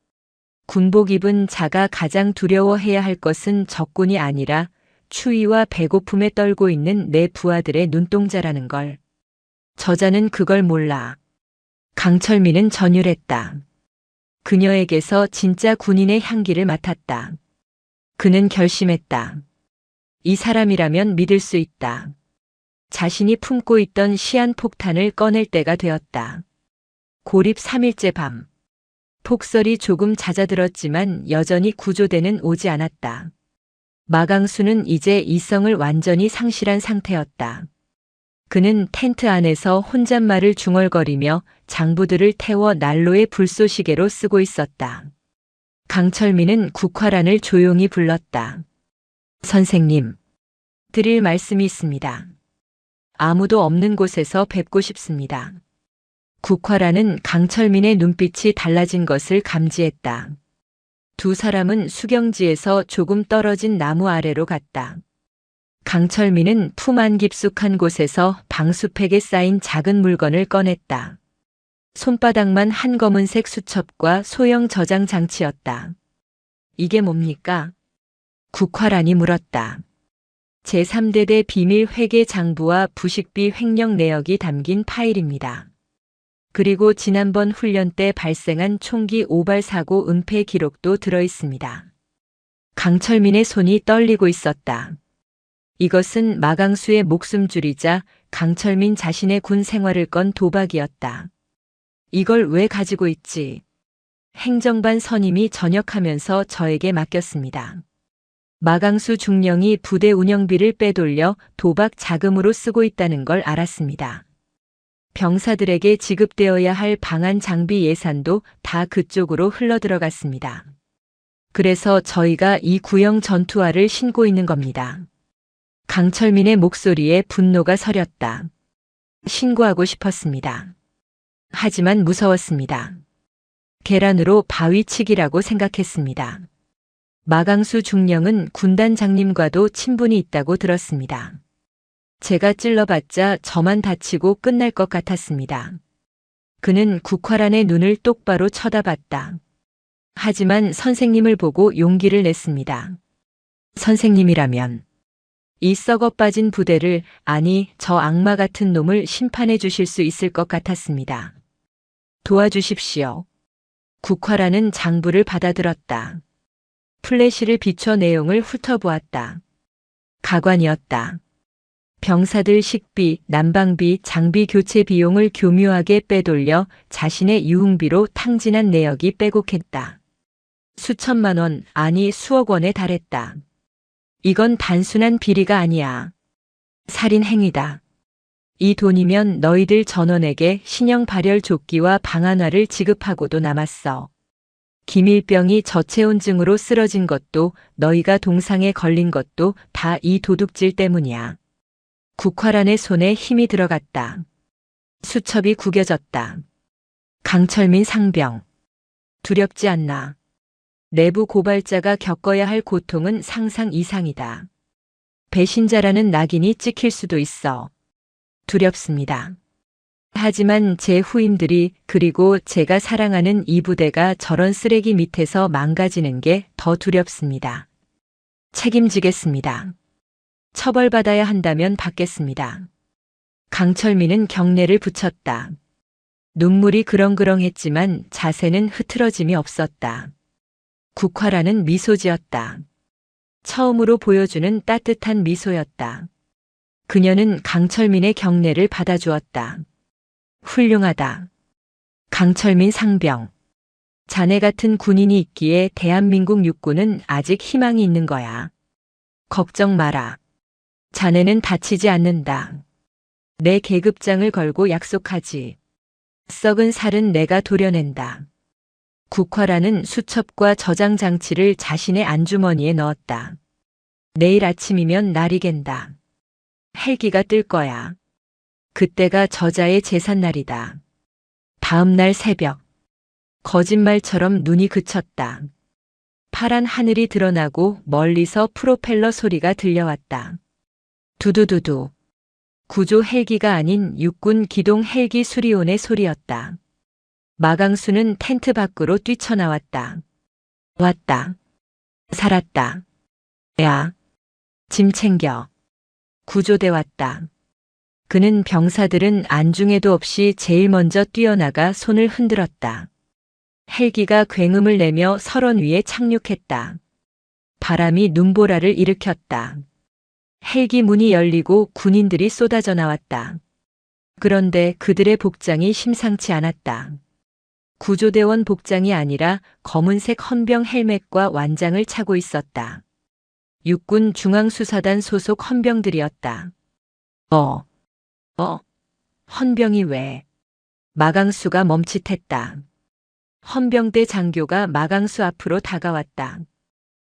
[SPEAKER 1] 군복 입은 자가 가장 두려워해야 할 것은 적군이 아니라 추위와 배고픔에 떨고 있는 내 부하들의 눈동자라는 걸. 저자는 그걸 몰라. 강철민은 전율했다. 그녀에게서 진짜 군인의 향기를 맡았다. 그는 결심했다. 이 사람이라면 믿을 수 있다. 자신이 품고 있던 시한폭탄을 꺼낼 때가 되었다. 고립 3일째 밤. 폭설이 조금 잦아들었지만 여전히 구조대는 오지 않았다. 마강수는 이제 이성을 완전히 상실한 상태였다. 그는 텐트 안에서 혼잣말을 중얼거리며 장부들을 태워 난로의 불쏘시개로 쓰고 있었다. 강철민은 국화란을 조용히 불렀다. 선생님, 드릴 말씀이 있습니다. 아무도 없는 곳에서 뵙고 싶습니다. 국화란은 강철민의 눈빛이 달라진 것을 감지했다. 두 사람은 수경지에서 조금 떨어진 나무 아래로 갔다. 강철민은 품 안 깊숙한 곳에서 방수팩에 쌓인 작은 물건을 꺼냈다. 손바닥만 한 검은색 수첩과 소형 저장 장치였다. 이게 뭡니까? 국화란이 물었다. 제3대대 비밀 회계 장부와 부식비 횡령 내역이 담긴 파일입니다. 그리고 지난번 훈련 때 발생한 총기 오발 사고 은폐 기록도 들어 있습니다. 강철민의 손이 떨리고 있었다. 이것은 마강수의 목숨줄이자 강철민 자신의 군 생활을 건 도박이었다. 이걸 왜 가지고 있지? 행정반 선임이 전역하면서 저에게 맡겼습니다. 마강수 중령이 부대 운영비를 빼돌려 도박 자금으로 쓰고 있다는 걸 알았습니다. 병사들에게 지급되어야 할 방한 장비 예산도 다 그쪽으로 흘러들어갔습니다. 그래서 저희가 이 구형 전투화를 신고 있는 겁니다. 강철민의 목소리에 분노가 서렸다. 신고하고 싶었습니다. 하지만 무서웠습니다. 계란으로 바위치기라고 생각했습니다. 마강수 중령은 군단 장님과도 친분이 있다고 들었습니다. 제가 찔러봤자 저만 다치고 끝날 것 같았습니다. 그는 국화란의 눈을 똑바로 쳐다봤다. 하지만 선생님을 보고 용기를 냈습니다. 선생님이라면 이 썩어 빠진 부대를, 아니 저 악마 같은 놈을 심판해 주실 수 있을 것 같았습니다. 도와주십시오. 국화란은 장부를 받아들었다. 플래시를 비춰 내용을 훑어보았다. 가관이었다. 병사들 식비, 난방비, 장비 교체 비용을 교묘하게 빼돌려 자신의 유흥비로 탕진한 내역이 빼곡했다. 수천만 원, 아니 수억 원에 달했다. 이건 단순한 비리가 아니야. 살인 행위다. 이 돈이면 너희들 전원에게 신형 발열 조끼와 방한화를 지급하고도 남았어. 김일병이 저체온증으로 쓰러진 것도 너희가 동상에 걸린 것도 다 이 도둑질 때문이야. 국화란의 손에 힘이 들어갔다. 수첩이 구겨졌다. 강철민 상병. 두렵지 않나. 내부 고발자가 겪어야 할 고통은 상상 이상이다. 배신자라는 낙인이 찍힐 수도 있어. 두렵습니다. 하지만 제 후임들이 그리고 제가 사랑하는 이 부대가 저런 쓰레기 밑에서 망가지는 게 더 두렵습니다. 책임지겠습니다. 처벌받아야 한다면 받겠습니다. 강철민은 경례를 붙였다. 눈물이 그렁그렁했지만 자세는 흐트러짐이 없었다. 국화라는 미소 지었다. 처음으로 보여주는 따뜻한 미소였다. 그녀는 강철민의 경례를 받아주었다. 훌륭하다. 강철민 상병. 자네 같은 군인이 있기에 대한민국 육군은 아직 희망이 있는 거야. 걱정 마라. 자네는 다치지 않는다. 내 계급장을 걸고 약속하지. 썩은 살은 내가 도려낸다. 국화라는 수첩과 저장 장치를 자신의 안주머니에 넣었다. 내일 아침이면 날이 갠다. 헬기가 뜰 거야. 그때가 저자의 제삿날이다. 다음 날 새벽. 거짓말처럼 눈이 그쳤다. 파란 하늘이 드러나고 멀리서 프로펠러 소리가 들려왔다. 두두두두. 구조 헬기가 아닌 육군 기동 헬기 수리온의 소리였다. 마강수는 텐트 밖으로 뛰쳐나왔다. 왔다. 살았다. 야. 짐 챙겨. 구조대 왔다. 그는 병사들은 안중에도 없이 제일 먼저 뛰어나가 손을 흔들었다. 헬기가 굉음을 내며 설원 위에 착륙했다. 바람이 눈보라를 일으켰다. 헬기 문이 열리고 군인들이 쏟아져 나왔다. 그런데 그들의 복장이 심상치 않았다. 구조대원 복장이 아니라 검은색 헌병 헬멧과 완장을 차고 있었다. 육군 중앙수사단 소속 헌병들이었다. 헌병이 왜? 마강수가 멈칫했다. 헌병대 장교가 마강수 앞으로 다가왔다.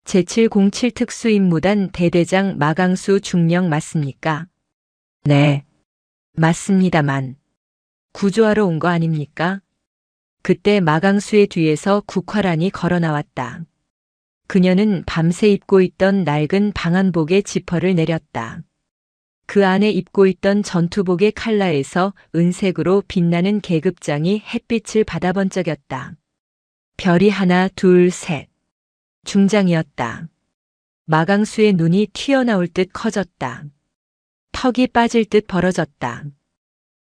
[SPEAKER 1] 제707 특수임무단 대대장 마강수 중령 맞습니까? 네. 맞습니다만. 구조하러 온 거 아닙니까? 그때 마강수의 뒤에서 국화란이 걸어 나왔다. 그녀는 밤새 입고 있던 낡은 방한복의 지퍼를 내렸다. 그 안에 입고 있던 전투복의 칼라에서 은색으로 빛나는 계급장이 햇빛을 받아 번쩍였다. 별이 하나, 둘, 셋. 중장이었다. 마강수의 눈이 튀어나올 듯 커졌다. 턱이 빠질 듯 벌어졌다.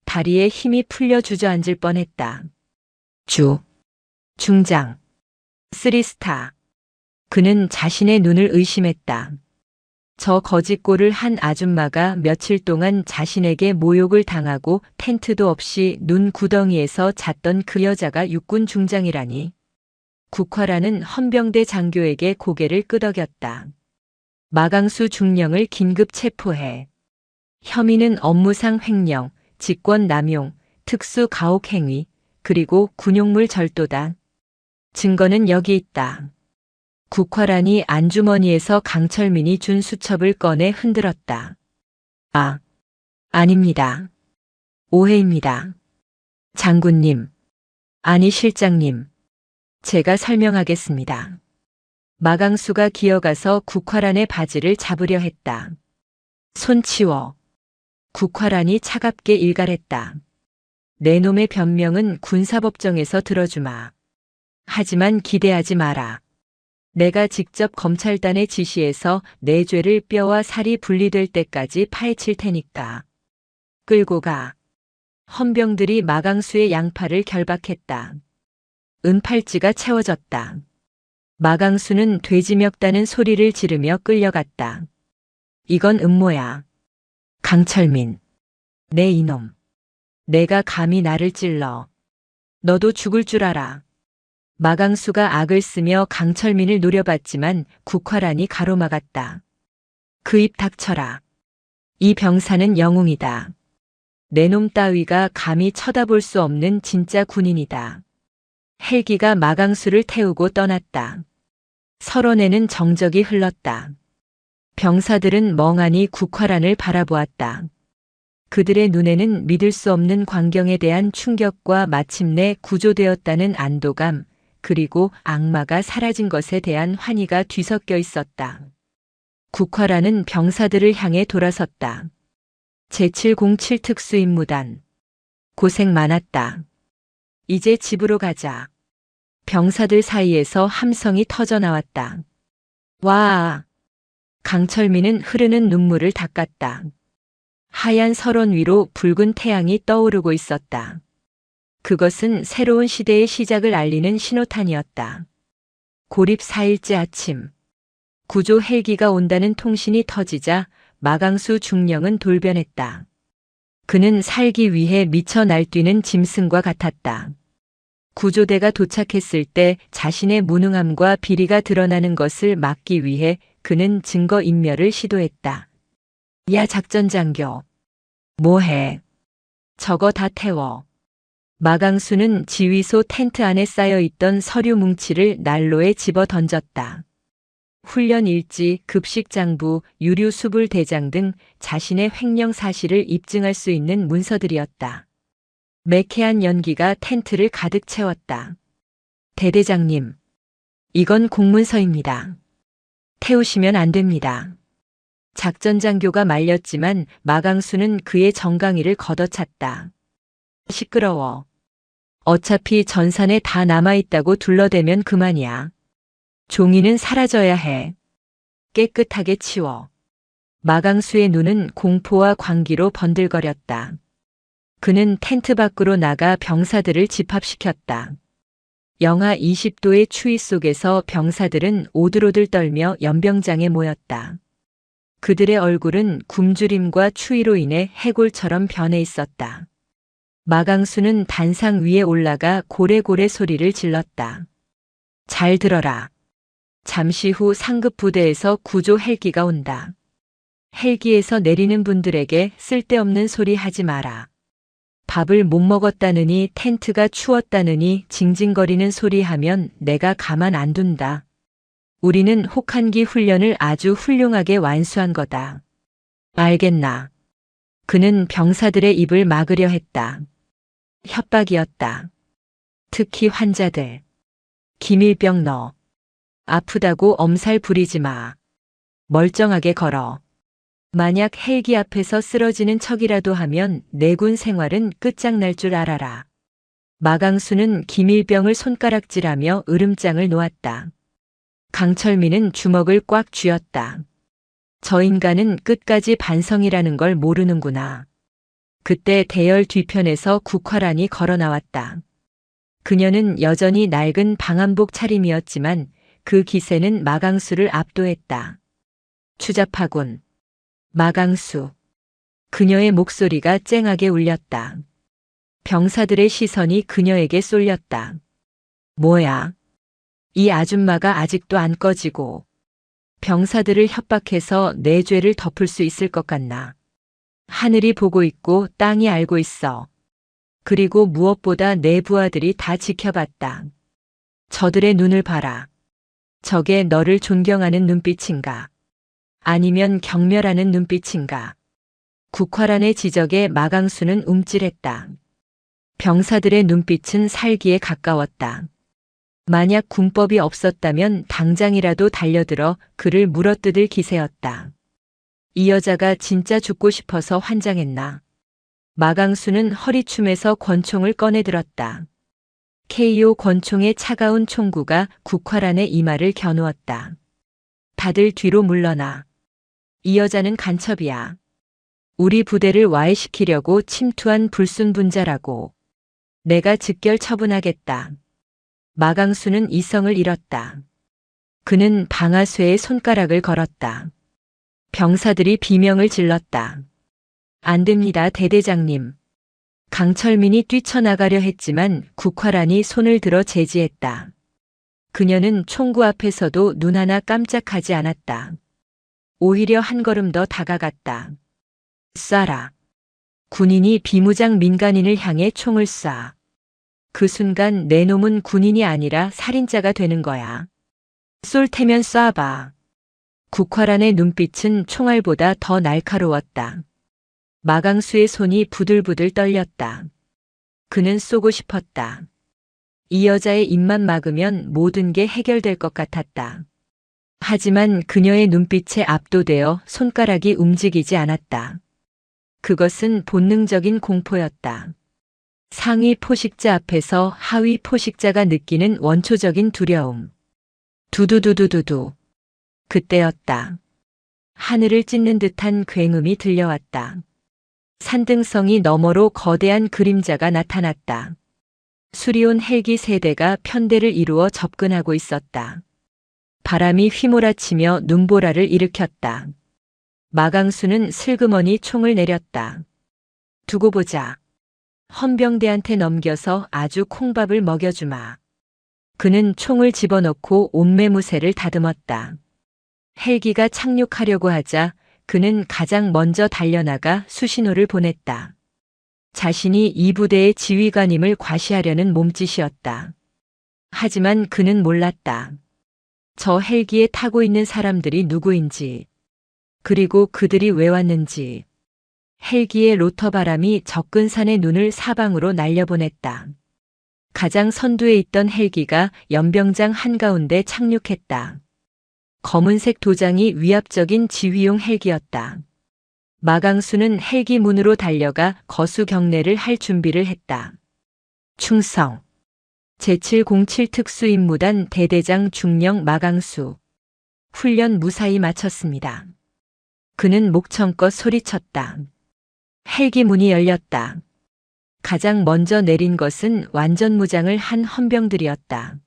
[SPEAKER 1] 다리에 힘이 풀려 주저앉을 뻔했다. 중장. 3스타. 그는 자신의 눈을 의심했다. 저 거짓골을 한 아줌마가 며칠 동안 자신에게 모욕을 당하고 텐트도 없이 눈 구덩이에서 잤던 그 여자가 육군 중장이라니. 국화라는 헌병대 장교에게 고개를 끄덕였다. 마강수 중령을 긴급 체포해. 혐의는 업무상 횡령, 직권 남용, 특수 가혹 행위, 그리고 군용물 절도다. 증거는 여기 있다. 국화란이 안주머니에서 강철민이 준 수첩을 꺼내 흔들었다. 아닙니다. 오해입니다. 장군님. 아니 실장님. 제가 설명하겠습니다. 마강수가 기어가서 국화란의 바지를 잡으려 했다. 손 치워. 국화란이 차갑게 일갈했다. 내 놈의 변명은 군사법정에서 들어주마. 하지만 기대하지 마라. 내가 직접 검찰단에 지시해서 내 죄를 뼈와 살이 분리될 때까지 파헤칠 테니까. 끌고 가. 헌병들이 마강수의 양팔을 결박했다. 은팔찌가 채워졌다. 마강수는 돼지멱다는 소리를 지르며 끌려갔다. 이건 음모야. 강철민. 내 이놈. 내가 감히 나를 찔러. 너도 죽을 줄 알아. 마강수가 악을 쓰며 강철민을 노려봤지만 국화란이 가로막았다. 그 입 닥쳐라. 이 병사는 영웅이다. 내 놈 따위가 감히 쳐다볼 수 없는 진짜 군인이다. 헬기가 마강수를 태우고 떠났다. 설원에는 정적이 흘렀다. 병사들은 멍하니 국화란을 바라보았다. 그들의 눈에는 믿을 수 없는 광경에 대한 충격과 마침내 구조되었다는 안도감, 그리고 악마가 사라진 것에 대한 환희가 뒤섞여 있었다. 국화란은 병사들을 향해 돌아섰다. 제707 특수임무단. 고생 많았다. 이제 집으로 가자. 병사들 사이에서 함성이 터져 나왔다. 와! 강철민은 흐르는 눈물을 닦았다. 하얀 설원 위로 붉은 태양이 떠오르고 있었다. 그것은 새로운 시대의 시작을 알리는 신호탄이었다. 고립 4일째 아침. 구조 헬기가 온다는 통신이 터지자 마강수 중령은 돌변했다. 그는 살기 위해 미쳐 날뛰는 짐승과 같았다. 구조대가 도착했을 때 자신의 무능함과 비리가 드러나는 것을 막기 위해 그는 증거인멸을 시도했다. 야 작전장교. 뭐해? 저거 다 태워. 마강수는 지휘소 텐트 안에 쌓여있던 서류 뭉치를 난로에 집어 던졌다. 훈련 일지, 급식 장부, 유류 수불 대장 등 자신의 횡령 사실을 입증할 수 있는 문서들이었다. 매캐한 연기가 텐트를 가득 채웠다. 대대장님, 이건 공문서입니다. 태우시면 안 됩니다. 작전장교가 말렸지만 마강수는 그의 정강이를 걷어찼다. 시끄러워. 어차피 전산에 다 남아있다고 둘러대면 그만이야. 종이는 사라져야 해. 깨끗하게 치워. 마강수의 눈은 공포와 광기로 번들거렸다. 그는 텐트 밖으로 나가 병사들을 집합시켰다. 영하 20도의 추위 속에서 병사들은 오들오들 떨며 연병장에 모였다. 그들의 얼굴은 굶주림과 추위로 인해 해골처럼 변해 있었다. 마강수는 단상 위에 올라가 고래고래 소리를 질렀다. 잘 들어라. 잠시 후 상급 부대에서 구조 헬기가 온다. 헬기에서 내리는 분들에게 쓸데없는 소리 하지 마라. 밥을 못 먹었다느니 텐트가 추웠다느니 징징거리는 소리 하면 내가 가만 안 둔다. 우리는 혹한기 훈련을 아주 훌륭하게 완수한 거다. 알겠나? 그는 병사들의 입을 막으려 했다. 협박이었다. 특히 환자들. 기밀병 너. 아프다고 엄살 부리지 마. 멀쩡하게 걸어. 만약 헬기 앞에서 쓰러지는 척이라도 하면 내군 생활은 끝장날 줄 알아라. 마강수는 기밀병을 손가락질하며 으름장을 놓았다. 강철민은 주먹을 꽉 쥐었다. 저 인간은 끝까지 반성이라는 걸 모르는구나. 그때 대열 뒤편에서 국화란이 걸어 나왔다. 그녀는 여전히 낡은 방한복 차림이었지만 그 기세는 마강수를 압도했다. 추잡하군. 마강수. 그녀의 목소리가 쨍하게 울렸다. 병사들의 시선이 그녀에게 쏠렸다. 뭐야? 이 아줌마가 아직도 안 꺼지고 병사들을 협박해서 내 죄를 덮을 수 있을 것 같나? 하늘이 보고 있고 땅이 알고 있어. 그리고 무엇보다 내 부하들이 다 지켜봤다. 저들의 눈을 봐라. 저게 너를 존경하는 눈빛인가? 아니면 경멸하는 눈빛인가? 국화란의 지적에 마강수는 움찔했다. 병사들의 눈빛은 살기에 가까웠다. 만약 군법이 없었다면 당장이라도 달려들어 그를 물어뜯을 기세였다. 이 여자가 진짜 죽고 싶어서 환장했나? 마강수는 허리춤에서 권총을 꺼내들었다. KO 권총의 차가운 총구가 국화란의 이마를 겨누었다. 다들 뒤로 물러나. 이 여자는 간첩이야. 우리 부대를 와해시키려고 침투한 불순분자라고. 내가 즉결 처분하겠다. 마강수는 이성을 잃었다. 그는 방아쇠에 손가락을 걸었다. 병사들이 비명을 질렀다. 안 됩니다, 대대장님. 강철민이 뛰쳐나가려 했지만 국화란이 손을 들어 제지했다. 그녀는 총구 앞에서도 눈 하나 깜짝하지 않았다. 오히려 한 걸음 더 다가갔다. 쏴라. 군인이 비무장 민간인을 향해 총을 쏴. 그 순간 내 놈은 군인이 아니라 살인자가 되는 거야. 쏠 테면 쏴봐. 국화란의 눈빛은 총알보다 더 날카로웠다. 마강수의 손이 부들부들 떨렸다. 그는 쏘고 싶었다. 이 여자의 입만 막으면 모든 게 해결될 것 같았다. 하지만 그녀의 눈빛에 압도되어 손가락이 움직이지 않았다. 그것은 본능적인 공포였다. 상위 포식자 앞에서 하위 포식자가 느끼는 원초적인 두려움. 두두두두두두. 그때였다. 하늘을 찢는 듯한 굉음이 들려왔다. 산등성이 너머로 거대한 그림자가 나타났다. 수리온 헬기 세대가 편대를 이루어 접근하고 있었다. 바람이 휘몰아치며 눈보라를 일으켰다. 마강수는 슬그머니 총을 내렸다. 두고 보자. 헌병대한테 넘겨서 아주 콩밥을 먹여주마. 그는 총을 집어넣고 옷매무새를 다듬었다. 헬기가 착륙하려고 하자 그는 가장 먼저 달려나가 수신호를 보냈다. 자신이 이 부대의 지휘관임을 과시하려는 몸짓이었다. 하지만 그는 몰랐다. 저 헬기에 타고 있는 사람들이 누구인지, 그리고 그들이 왜 왔는지. 헬기의 로터 바람이 접근산의 눈을 사방으로 날려보냈다. 가장 선두에 있던 헬기가 연병장 한가운데 착륙했다. 검은색 도장이 위압적인 지휘용 헬기였다. 마강수는 헬기 문으로 달려가 거수 경례를 할 준비를 했다. 충성. 제707 특수임무단 대대장 중령 마강수. 훈련 무사히 마쳤습니다. 그는 목청껏 소리쳤다. 헬기 문이 열렸다. 가장 먼저 내린 것은 완전 무장을 한 헌병들이었다.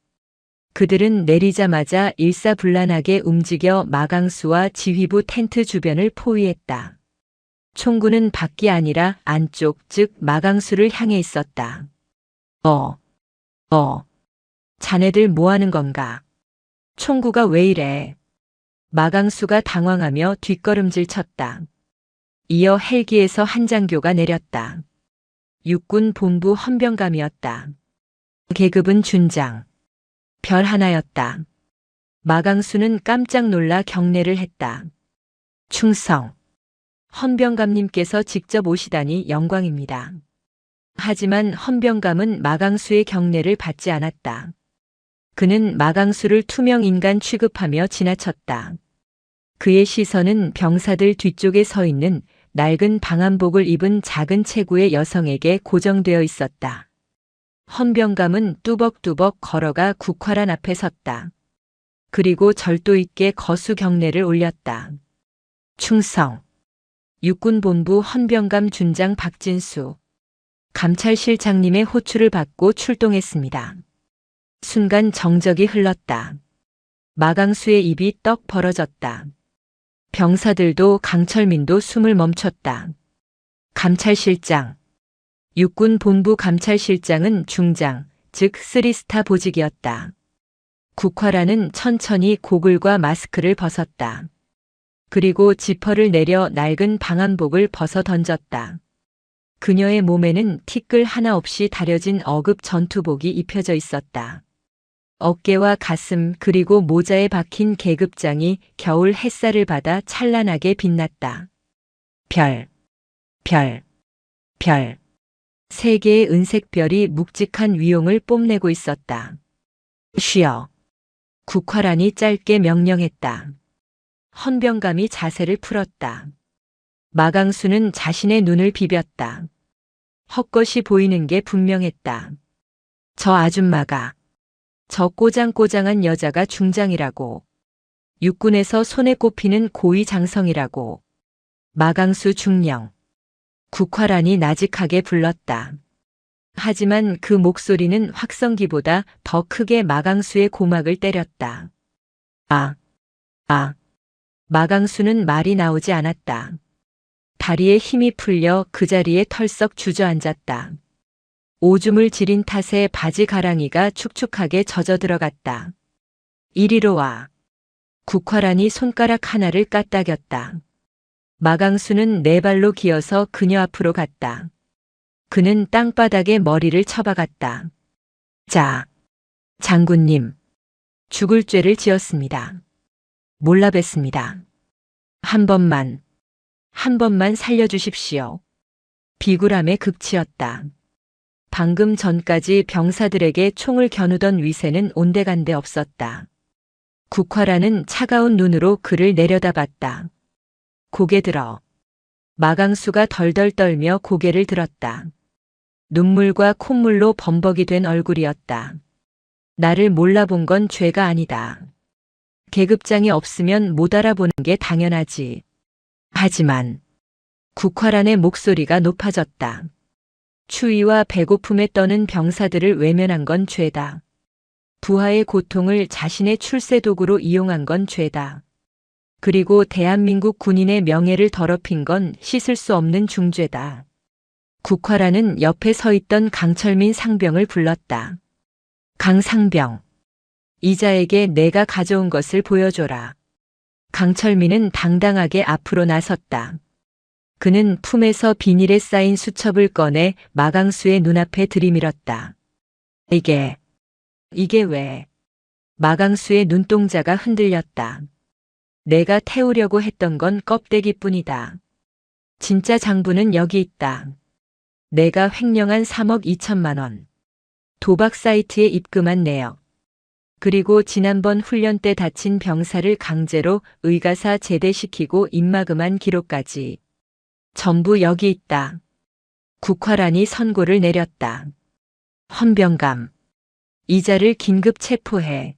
[SPEAKER 1] 그들은 내리자마자 일사불란하게 움직여 마강수와 지휘부 텐트 주변을 포위했다. 총구는 밖이 아니라 안쪽, 즉 마강수를 향해 있었다. 자네들 뭐 하는 건가? 총구가 왜 이래? 마강수가 당황하며 뒷걸음질 쳤다. 이어 헬기에서 한 장교가 내렸다. 육군 본부 헌병감이었다. 계급은 준장. 별 하나였다. 마강수는 깜짝 놀라 경례를 했다. 충성. 헌병감님께서 직접 오시다니 영광입니다. 하지만 헌병감은 마강수의 경례를 받지 않았다. 그는 마강수를 투명 인간 취급하며 지나쳤다. 그의 시선은 병사들 뒤쪽에 서 있는 낡은 방한복을 입은 작은 체구의 여성에게 고정되어 있었다. 헌병감은 뚜벅뚜벅 걸어가 국화란 앞에 섰다. 그리고 절도 있게 거수 경례를 올렸다. 충성. 육군본부 헌병감 준장 박진수. 감찰실장님의 호출을 받고 출동했습니다. 순간 정적이 흘렀다. 마강수의 입이 떡 벌어졌다. 병사들도 강철민도 숨을 멈췄다. 감찰실장. 육군본부 감찰실장은 중장, 즉 3스타 보직이었다. 국화란은 천천히 고글과 마스크를 벗었다. 그리고 지퍼를 내려 낡은 방한복을 벗어 던졌다. 그녀의 몸에는 티끌 하나 없이 다려진 어급 전투복이 입혀져 있었다. 어깨와 가슴 그리고 모자에 박힌 계급장이 겨울 햇살을 받아 찬란하게 빛났다. 별. 세 개의 은색 별이 묵직한 위용을 뽐내고 있었다. 쉬어. 국화란이 짧게 명령했다. 헌병감이 자세를 풀었다. 마강수는 자신의 눈을 비볐다. 헛것이 보이는 게 분명했다. 저 아줌마가, 저 꼬장꼬장한 여자가 중장이라고. 육군에서 손에 꼽히는 고위 장성이라고. 마강수 중령. 국화란이 나직하게 불렀다. 하지만 그 목소리는 확성기보다 더 크게 마강수의 고막을 때렸다. 마강수는 말이 나오지 않았다. 다리에 힘이 풀려 그 자리에 털썩 주저앉았다. 오줌을 지린 탓에 바지 가랑이가 축축하게 젖어 들어갔다. 이리로 와. 국화란이 손가락 하나를 까딱였다. 마강수는 네 발로 기어서 그녀 앞으로 갔다. 그는 땅바닥에 머리를 쳐박았다. 자, 장군님. 죽을 죄를 지었습니다. 몰라 뵀습니다. 한 번만 살려주십시오. 비굴함의 극치였다. 방금 전까지 병사들에게 총을 겨누던 위세는 온데간데 없었다. 국화란은 차가운 눈으로 그를 내려다봤다. 고개 들어. 마강수가 덜덜 떨며 고개를 들었다. 눈물과 콧물로 범벅이 된 얼굴이었다. 나를 몰라본 건 죄가 아니다. 계급장이 없으면 못 알아보는 게 당연하지. 하지만 국화란의 목소리가 높아졌다. 추위와 배고픔에 떠는 병사들을 외면한 건 죄다. 부하의 고통을 자신의 출세도구로 이용한 건 죄다. 그리고 대한민국 군인의 명예를 더럽힌 건 씻을 수 없는 중죄다. 국화란은 옆에 서 있던 강철민 상병을 불렀다. 강상병, 이자에게 내가 가져온 것을 보여줘라. 강철민은 당당하게 앞으로 나섰다. 그는 품에서 비닐에 쌓인 수첩을 꺼내 마강수의 눈앞에 들이밀었다. 이게 왜? 마강수의 눈동자가 흔들렸다. 내가 태우려고 했던 건 껍데기뿐이다. 진짜 장부는 여기 있다. 내가 횡령한 3억 2천만 원. 도박 사이트에 입금한 내역. 그리고 지난번 훈련 때 다친 병사를 강제로 의가사 제대시키고 입마금한 기록까지. 전부 여기 있다. 국화란이 선고를 내렸다. 헌병감. 이자를 긴급 체포해.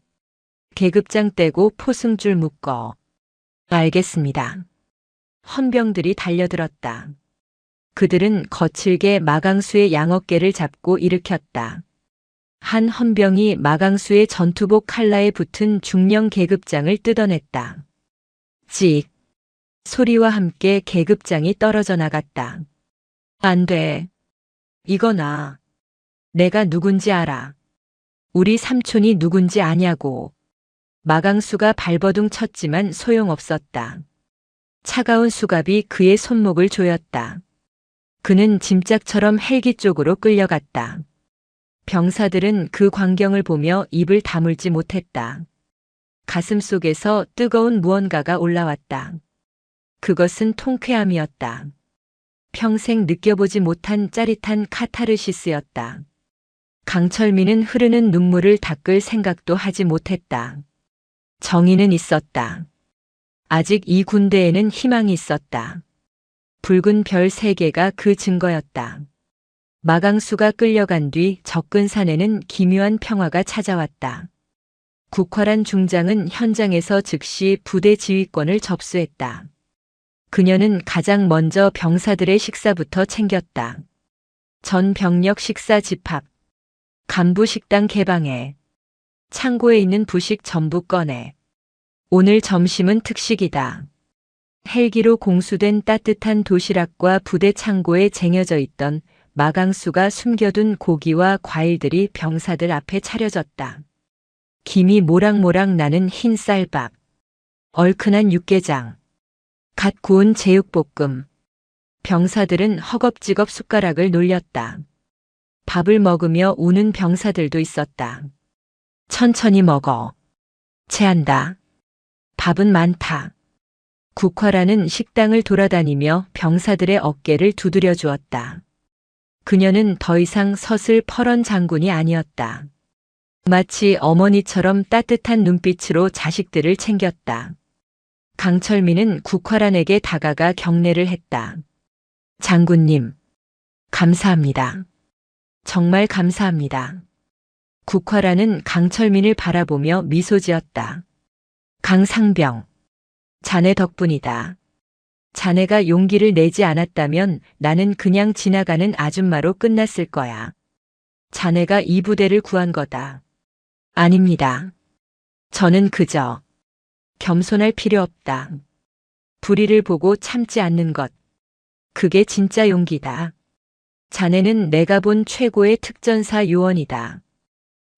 [SPEAKER 1] 계급장 떼고 포승줄 묶어. 알겠습니다. 헌병들이 달려들었다. 그들은 거칠게 마강수의 양어깨를 잡고 일으켰다. 한 헌병이 마강수의 전투복 칼라에 붙은 중령 계급장을 뜯어냈다. 찍! 소리와 함께 계급장이 떨어져 나갔다. 안 돼. 이거나. 내가 누군지 알아. 우리 삼촌이 누군지 아냐고. 마강수가 발버둥 쳤지만 소용없었다. 차가운 수갑이 그의 손목을 조였다. 그는 짐짝처럼 헬기 쪽으로 끌려갔다. 병사들은 그 광경을 보며 입을 다물지 못했다. 가슴 속에서 뜨거운 무언가가 올라왔다. 그것은 통쾌함이었다. 평생 느껴보지 못한 짜릿한 카타르시스였다. 강철민은 흐르는 눈물을 닦을 생각도 하지 못했다. 정의는 있었다. 아직 이 군대에는 희망이 있었다. 붉은 별 3개가 그 증거였다. 마강수가 끌려간 뒤 적근산에는 기묘한 평화가 찾아왔다. 국화란 중장은 현장에서 즉시 부대 지휘권을 접수했다. 그녀는 가장 먼저 병사들의 식사부터 챙겼다. 전 병력 식사 집합, 간부 식당 개방해, 창고에 있는 부식 전부 꺼내. 오늘 점심은 특식이다. 헬기로 공수된 따뜻한 도시락과 부대 창고에 쟁여져 있던 마강수가 숨겨둔 고기와 과일들이 병사들 앞에 차려졌다. 김이 모락모락 나는 흰 쌀밥, 얼큰한 육개장, 갓 구운 제육볶음. 병사들은 허겁지겁 숟가락을 놀렸다. 밥을 먹으며 우는 병사들도 있었다. 천천히 먹어. 체한다. 밥은 많다. 국화란은 식당을 돌아다니며 병사들의 어깨를 두드려 주었다. 그녀는 더 이상 서슬퍼런 장군이 아니었다. 마치 어머니처럼 따뜻한 눈빛으로 자식들을 챙겼다. 강철민은 국화란에게 다가가 경례를 했다. 장군님, 감사합니다. 정말 감사합니다. 국화란은 강철민을 바라보며 미소 지었다. 강상병, 자네 덕분이다. 자네가 용기를 내지 않았다면 나는 그냥 지나가는 아줌마로 끝났을 거야. 자네가 이 부대를 구한 거다. 아닙니다. 저는 그저 겸손할 필요 없다. 불의를 보고 참지 않는 것. 그게 진짜 용기다. 자네는 내가 본 최고의 특전사 요원이다.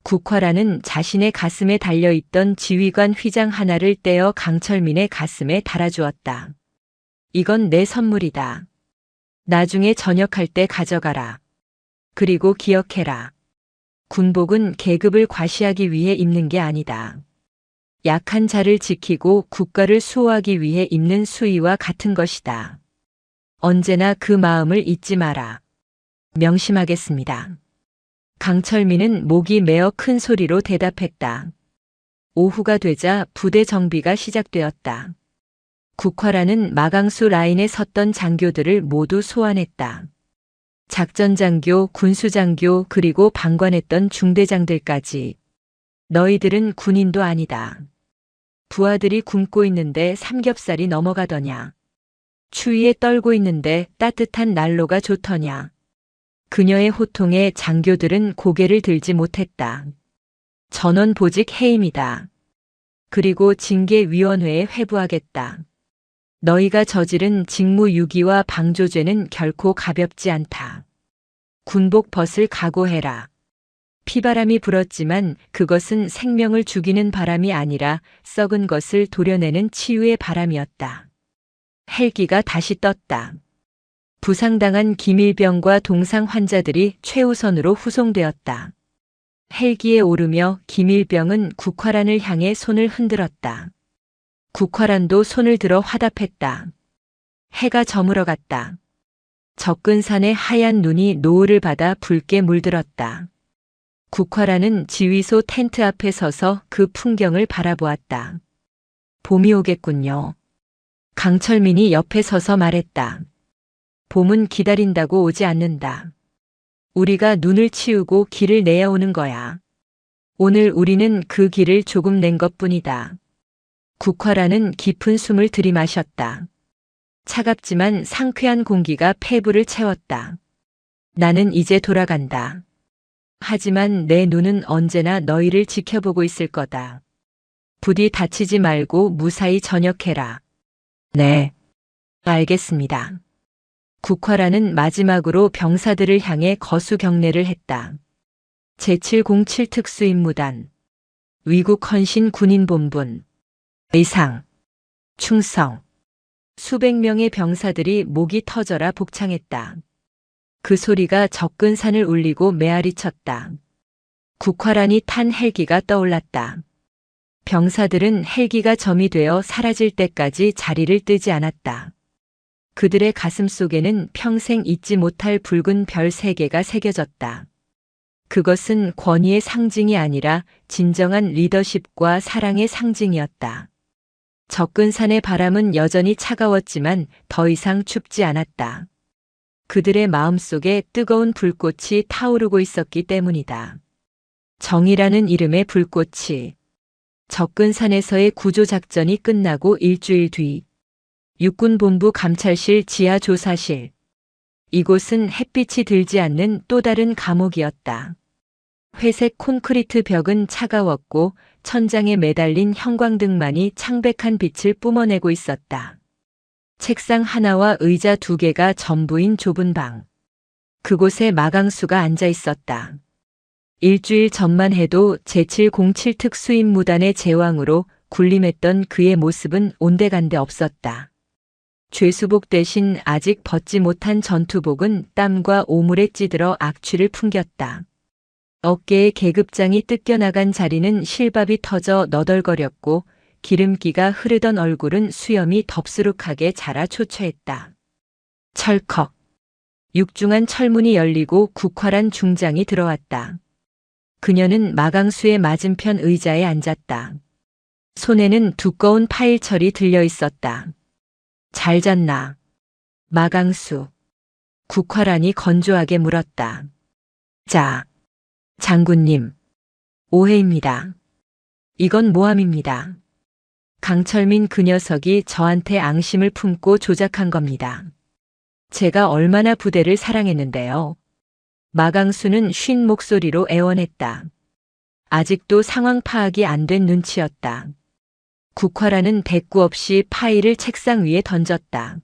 [SPEAKER 1] 국화라는 자신의 가슴에 달려있던 지휘관 휘장 하나를 떼어 강철민의 가슴에 달아주었다. 이건 내 선물이다. 나중에 전역할 때 가져가라. 그리고 기억해라. 군복은 계급을 과시하기 위해 입는 게 아니다. 약한 자를 지키고 국가를 수호하기 위해 입는 수의와 같은 것이다. 언제나 그 마음을 잊지 마라. 명심하겠습니다. 강철민은 목이 메어 큰 소리로 대답했다. 오후가 되자 부대 정비가 시작되었다. 국화라는 마강수 라인에 섰던 장교들을 모두 소환했다. 작전장교, 군수장교, 그리고 방관했던 중대장들까지. 너희들은 군인도 아니다. 부하들이 굶고 있는데 삼겹살이 넘어가더냐. 추위에 떨고 있는데 따뜻한 난로가 좋더냐. 그녀의 호통에 장교들은 고개를 들지 못했다. 전원 보직 해임이다. 그리고 징계위원회에 회부하겠다. 너희가 저지른 직무유기와 방조죄는 결코 가볍지 않다. 군복 벗을 각오해라. 피바람이 불었지만 그것은 생명을 죽이는 바람이 아니라 썩은 것을 도려내는 치유의 바람이었다. 헬기가 다시 떴다. 부상당한 기밀병과 동상 환자들이 최우선으로 후송되었다. 헬기에 오르며 기밀병은 국화란을 향해 손을 흔들었다. 국화란도 손을 들어 화답했다. 해가 저물어갔다. 접근산의 하얀 눈이 노을을 받아 붉게 물들었다. 국화란은 지휘소 텐트 앞에 서서 그 풍경을 바라보았다. 봄이 오겠군요. 강철민이 옆에 서서 말했다. 봄은 기다린다고 오지 않는다. 우리가 눈을 치우고 길을 내어 오는 거야. 오늘 우리는 그 길을 조금 낸 것뿐이다. 국화라는 깊은 숨을 들이마셨다. 차갑지만 상쾌한 공기가 폐부를 채웠다. 나는 이제 돌아간다. 하지만 내 눈은 언제나 너희를 지켜보고 있을 거다. 부디 다치지 말고 무사히 전역해라. 네, 알겠습니다. 국화라는 마지막으로 병사들을 향해 거수 경례를 했다. 제707 특수임무단, 위국 헌신 군인본분, 의상, 충성. 수백 명의 병사들이 목이 터져라 복창했다. 그 소리가 접근산을 울리고 메아리 쳤다. 국화란이 탄 헬기가 떠올랐다. 병사들은 헬기가 점이 되어 사라질 때까지 자리를 뜨지 않았다. 그들의 가슴 속에는 평생 잊지 못할 붉은 별 3개가 새겨졌다. 그것은 권위의 상징이 아니라 진정한 리더십과 사랑의 상징이었다. 접근산의 바람은 여전히 차가웠지만 더 이상 춥지 않았다. 그들의 마음속에 뜨거운 불꽃이 타오르고 있었기 때문이다. 정의라는 이름의 불꽃이. 접근산에서의 구조작전이 끝나고 일주일 뒤 육군본부 감찰실 지하조사실. 이곳은 햇빛이 들지 않는 또 다른 감옥이었다. 회색 콘크리트 벽은 차가웠고 천장에 매달린 형광등만이 창백한 빛을 뿜어내고 있었다. 책상 하나와 의자 2개가 전부인 좁은 방. 그곳에 마강수가 앉아 있었다. 일주일 전만 해도 제707 특수임무단의 제왕으로 군림했던 그의 모습은 온데간데 없었다. 죄수복 대신 아직 벗지 못한 전투복은 땀과 오물에 찌들어 악취를 풍겼다. 어깨에 계급장이 뜯겨나간 자리는 실밥이 터져 너덜거렸고 기름기가 흐르던 얼굴은 수염이 덥수룩하게 자라 초췌했다. 철컥. 육중한 철문이 열리고 국화란 중장이 들어왔다. 그녀는 마강수의 맞은편 의자에 앉았다. 손에는 두꺼운 파일철이 들려 있었다. 잘 잤나? 마강수. 국화란이 건조하게 물었다. 자, 장군님. 오해입니다. 이건 모함입니다. 강철민 그 녀석이 저한테 앙심을 품고 조작한 겁니다. 제가 얼마나 부대를 사랑했는데요. 마강수는 쉰 목소리로 애원했다. 아직도 상황 파악이 안 된 눈치였다. 국화라는 대꾸 없이 파일을 책상 위에 던졌다.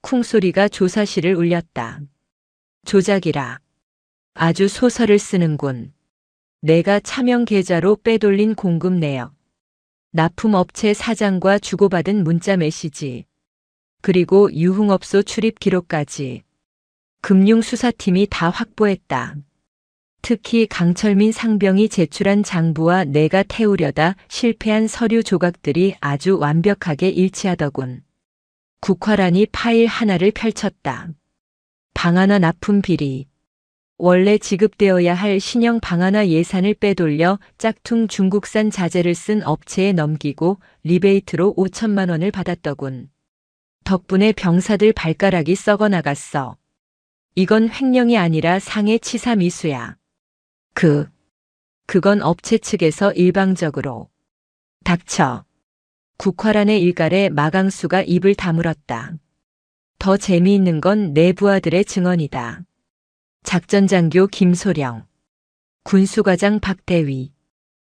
[SPEAKER 1] 쿵소리가 조사실을 울렸다. 조작이라. 아주 소설을 쓰는군. 내가 차명 계좌로 빼돌린 공급 내역, 납품업체 사장과 주고받은 문자 메시지, 그리고 유흥업소 출입 기록까지 금융수사팀이 다 확보했다. 특히 강철민 상병이 제출한 장부와 내가 태우려다 실패한 서류 조각들이 아주 완벽하게 일치하더군. 국화란이 파일 하나를 펼쳤다. 방하나 납품 비리. 원래 지급되어야 할 신형 방하나 예산을 빼돌려 짝퉁 중국산 자재를 쓴 업체에 넘기고 리베이트로 5천만 원을 받았더군. 덕분에 병사들 발가락이 썩어 나갔어. 이건 횡령이 아니라 상해 치사 미수야. 그건 업체 측에서 일방적으로. 닥쳐. 국화란의 일갈에 마강수가 입을 다물었다. 더 재미있는 건 내 부하들의 증언이다. 작전장교 김소령, 군수과장 박대위.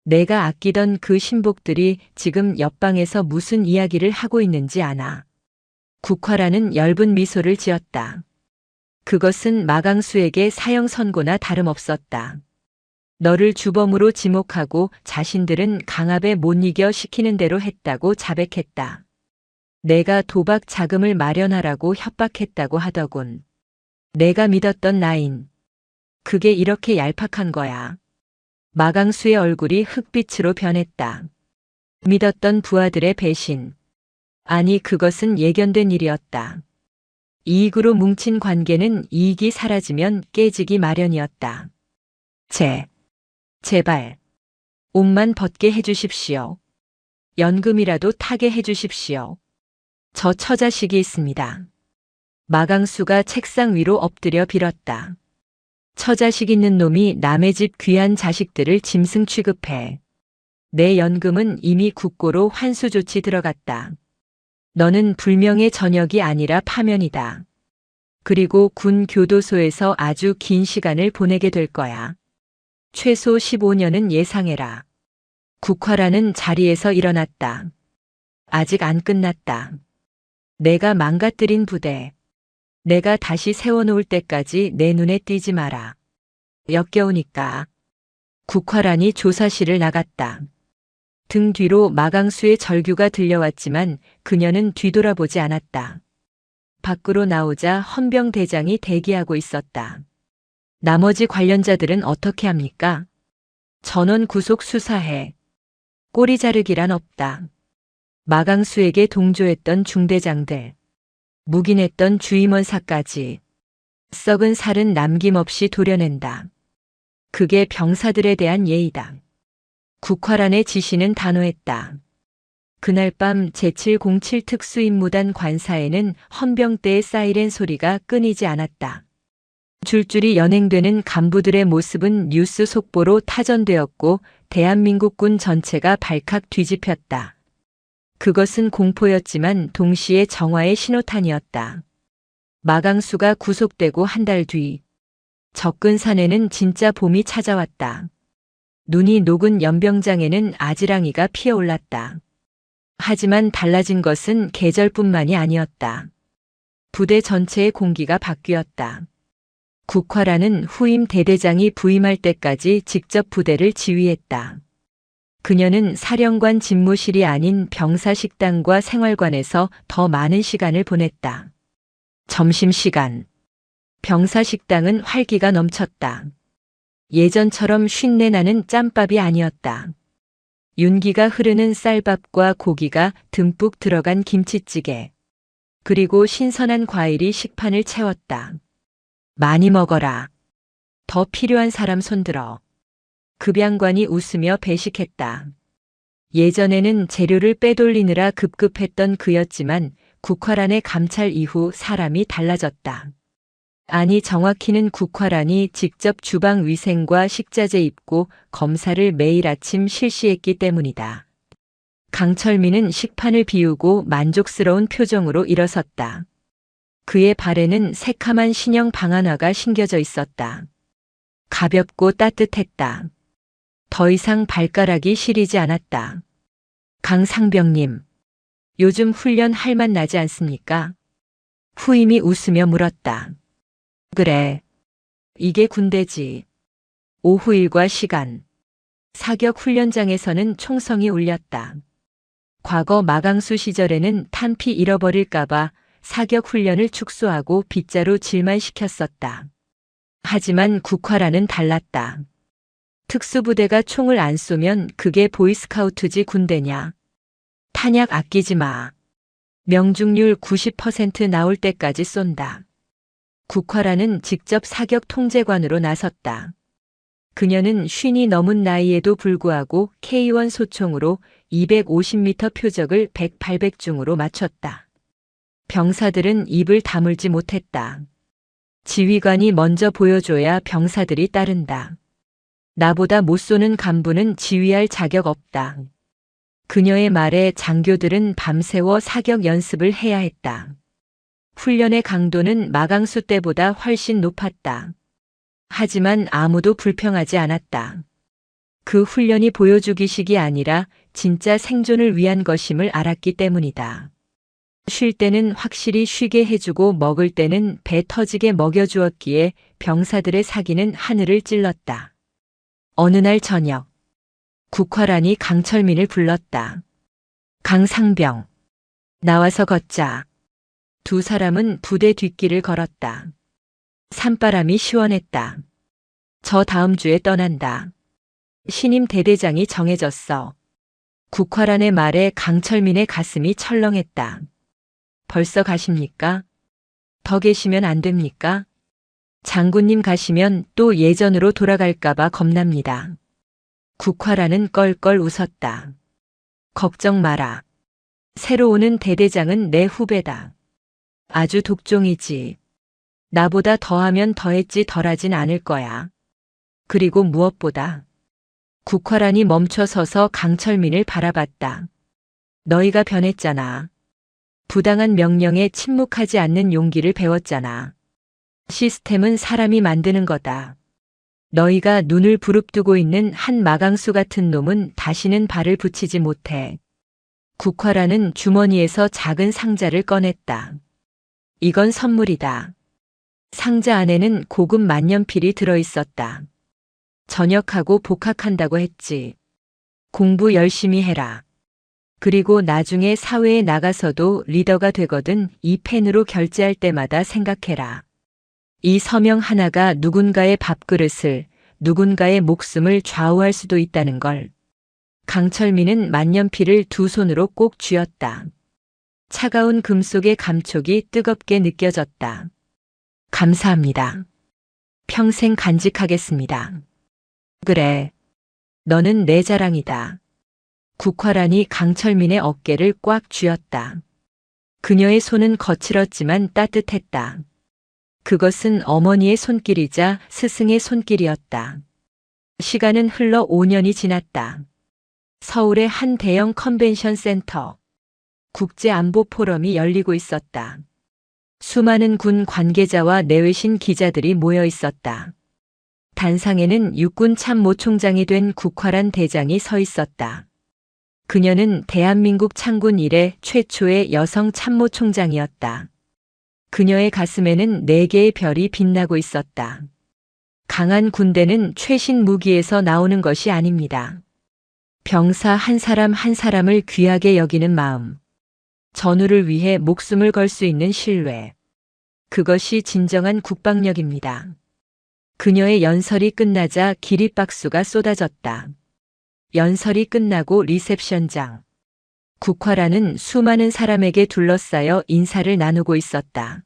[SPEAKER 1] 내가 아끼던 그 신복들이 지금 옆방에서 무슨 이야기를 하고 있는지 아나. 국화란은 엷은 미소를 지었다. 그것은 마강수에게 사형 선고나 다름없었다. 너를 주범으로 지목하고 자신들은 강압에 못 이겨 시키는 대로 했다고 자백했다. 내가 도박 자금을 마련하라고 협박했다고 하더군. 내가 믿었던 나인. 그게 이렇게 얄팍한 거야. 마강수의 얼굴이 흑빛으로 변했다. 믿었던 부하들의 배신. 아니, 그것은 예견된 일이었다. 이익으로 뭉친 관계는 이익이 사라지면 깨지기 마련이었다. 제발 옷만 벗게 해주십시오. 연금이라도 타게 해주십시오. 저 처자식이 있습니다. 마강수가 책상 위로 엎드려 빌었다. 처자식 있는 놈이 남의 집 귀한 자식들을 짐승 취급해. 내 연금은 이미 국고로 환수 조치 들어갔다. 너는 불명예 전역이 아니라 파면이다. 그리고 군 교도소에서 아주 긴 시간을 보내게 될 거야. 최소 15년은 예상해라. 국화란은 자리에서 일어났다. 아직 안 끝났다. 내가 망가뜨린 부대. 내가 다시 세워놓을 때까지 내 눈에 띄지 마라. 역겨우니까. 국화란이 조사실을 나갔다. 등 뒤로 마강수의 절규가 들려왔지만 그녀는 뒤돌아보지 않았다. 밖으로 나오자 헌병대장이 대기하고 있었다. 나머지 관련자들은 어떻게 합니까? 전원 구속 수사해. 꼬리 자르기란 없다. 마강수에게 동조했던 중대장들, 묵인했던 주임원사까지 썩은 살은 남김없이 도려낸다. 그게 병사들에 대한 예의다. 국화란의 지시는 단호했다. 그날 밤 제707 특수임무단 관사에는 헌병대의 사이렌 소리가 끊이지 않았다. 줄줄이 연행되는 간부들의 모습은 뉴스 속보로 타전되었고 대한민국 군 전체가 발칵 뒤집혔다. 그것은 공포였지만 동시에 정화의 신호탄이었다. 마강수가 구속되고 한 달 뒤 적근산에는 진짜 봄이 찾아왔다. 눈이 녹은 연병장에는 아지랑이가 피어올랐다. 하지만 달라진 것은 계절뿐만이 아니었다. 부대 전체의 공기가 바뀌었다. 국화란은 후임 대대장이 부임할 때까지 직접 부대를 지휘했다. 그녀는 사령관 집무실이 아닌 병사식당과 생활관에서 더 많은 시간을 보냈다. 점심시간. 병사식당은 활기가 넘쳤다. 예전처럼 쉰내 나는 짬밥이 아니었다. 윤기가 흐르는 쌀밥과 고기가 듬뿍 들어간 김치찌개. 그리고 신선한 과일이 식판을 채웠다. 많이 먹어라. 더 필요한 사람 손들어. 급양관이 웃으며 배식했다. 예전에는 재료를 빼돌리느라 급급했던 그였지만 국화란의 감찰 이후 사람이 달라졌다. 아니, 정확히는 국화란이 직접 주방 위생과 식자재 입고 검사를 매일 아침 실시했기 때문이다. 강철민은 식판을 비우고 만족스러운 표정으로 일어섰다. 그의 발에는 새카만 신형 방한화가 신겨져 있었다. 가볍고 따뜻했다. 더 이상 발가락이 시리지 않았다. 강 상병님, 요즘 훈련 할 맛 나지 않습니까? 후임이 웃으며 물었다. 그래. 이게 군대지. 오후 일과 시간, 사격 훈련장에서는 총성이 울렸다. 과거 마강수 시절에는 탄피 잃어버릴까봐 사격 훈련을 축소하고 빗자루 질만 시켰었다. 하지만 국화라는 달랐다. 특수부대가 총을 안 쏘면 그게 보이스카우트지 군대냐. 탄약 아끼지 마. 명중률 90% 나올 때까지 쏜다. 국화라는 직접 사격 통제관으로 나섰다. 그녀는 50이 넘은 나이에도 불구하고 K1 소총으로 250m 표적을 100, 800중으로 맞췄다. 병사들은 입을 다물지 못했다. 지휘관이 먼저 보여줘야 병사들이 따른다. 나보다 못 쏘는 간부는 지휘할 자격 없다. 그녀의 말에 장교들은 밤새워 사격 연습을 해야 했다. 훈련의 강도는 마강수 때보다 훨씬 높았다. 하지만 아무도 불평하지 않았다. 그 훈련이 보여주기식이 아니라 진짜 생존을 위한 것임을 알았기 때문이다. 쉴 때는 확실히 쉬게 해주고 먹을 때는 배 터지게 먹여주었기에 병사들의 사기는 하늘을 찔렀다. 어느 날 저녁, 국화란이 강철민을 불렀다. 강상병, 나와서 걷자. 두 사람은 부대 뒷길을 걸었다. 산바람이 시원했다. 저 다음 주에 떠난다. 신임 대대장이 정해졌어. 국화란의 말에 강철민의 가슴이 철렁했다. 벌써 가십니까? 더 계시면 안 됩니까? 장군님 가시면 또 예전으로 돌아갈까봐 겁납니다. 국화란은 껄껄 웃었다. 걱정 마라. 새로 오는 대대장은 내 후배다. 아주 독종이지. 나보다 더하면 더했지 덜하진 않을 거야. 그리고 무엇보다 국화란이 멈춰서서 강철민을 바라봤다. 너희가 변했잖아. 부당한 명령에 침묵하지 않는 용기를 배웠잖아. 시스템은 사람이 만드는 거다. 너희가 눈을 부릅뜨고 있는 한 마강수 같은 놈은 다시는 발을 붙이지 못해. 국화란은 주머니에서 작은 상자를 꺼냈다. 이건 선물이다. 상자 안에는 고급 만년필이 들어있었다. 전역하고 복학한다고 했지. 공부 열심히 해라. 그리고 나중에 사회에 나가서도 리더가 되거든 이 펜으로 결제할 때마다 생각해라. 이 서명 하나가 누군가의 밥그릇을, 누군가의 목숨을 좌우할 수도 있다는 걸. 강철민은 만년필을 두 손으로 꼭 쥐었다. 차가운 금속의 감촉이 뜨겁게 느껴졌다. 감사합니다. 평생 간직하겠습니다. 그래. 너는 내 자랑이다. 국화란이 강철민의 어깨를 꽉 쥐었다. 그녀의 손은 거칠었지만 따뜻했다. 그것은 어머니의 손길이자 스승의 손길이었다. 시간은 흘러 5년이 지났다. 서울의 한 대형 컨벤션 센터. 국제안보 포럼이 열리고 있었다. 수많은 군 관계자와 내외신 기자들이 모여 있었다. 단상에는 육군 참모총장이 된 국화란 대장이 서 있었다. 그녀는 대한민국 창군 이래 최초의 여성 참모총장이었다. 그녀의 가슴에는 4개의 별이 빛나고 있었다. 강한 군대는 최신 무기에서 나오는 것이 아닙니다. 병사 한 사람 한 사람을 귀하게 여기는 마음. 전우를 위해 목숨을 걸 수 있는 신뢰. 그것이 진정한 국방력입니다. 그녀의 연설이 끝나자 기립박수가 쏟아졌다. 연설이 끝나고 리셉션장. 국화란은 수많은 사람에게 둘러싸여 인사를 나누고 있었다.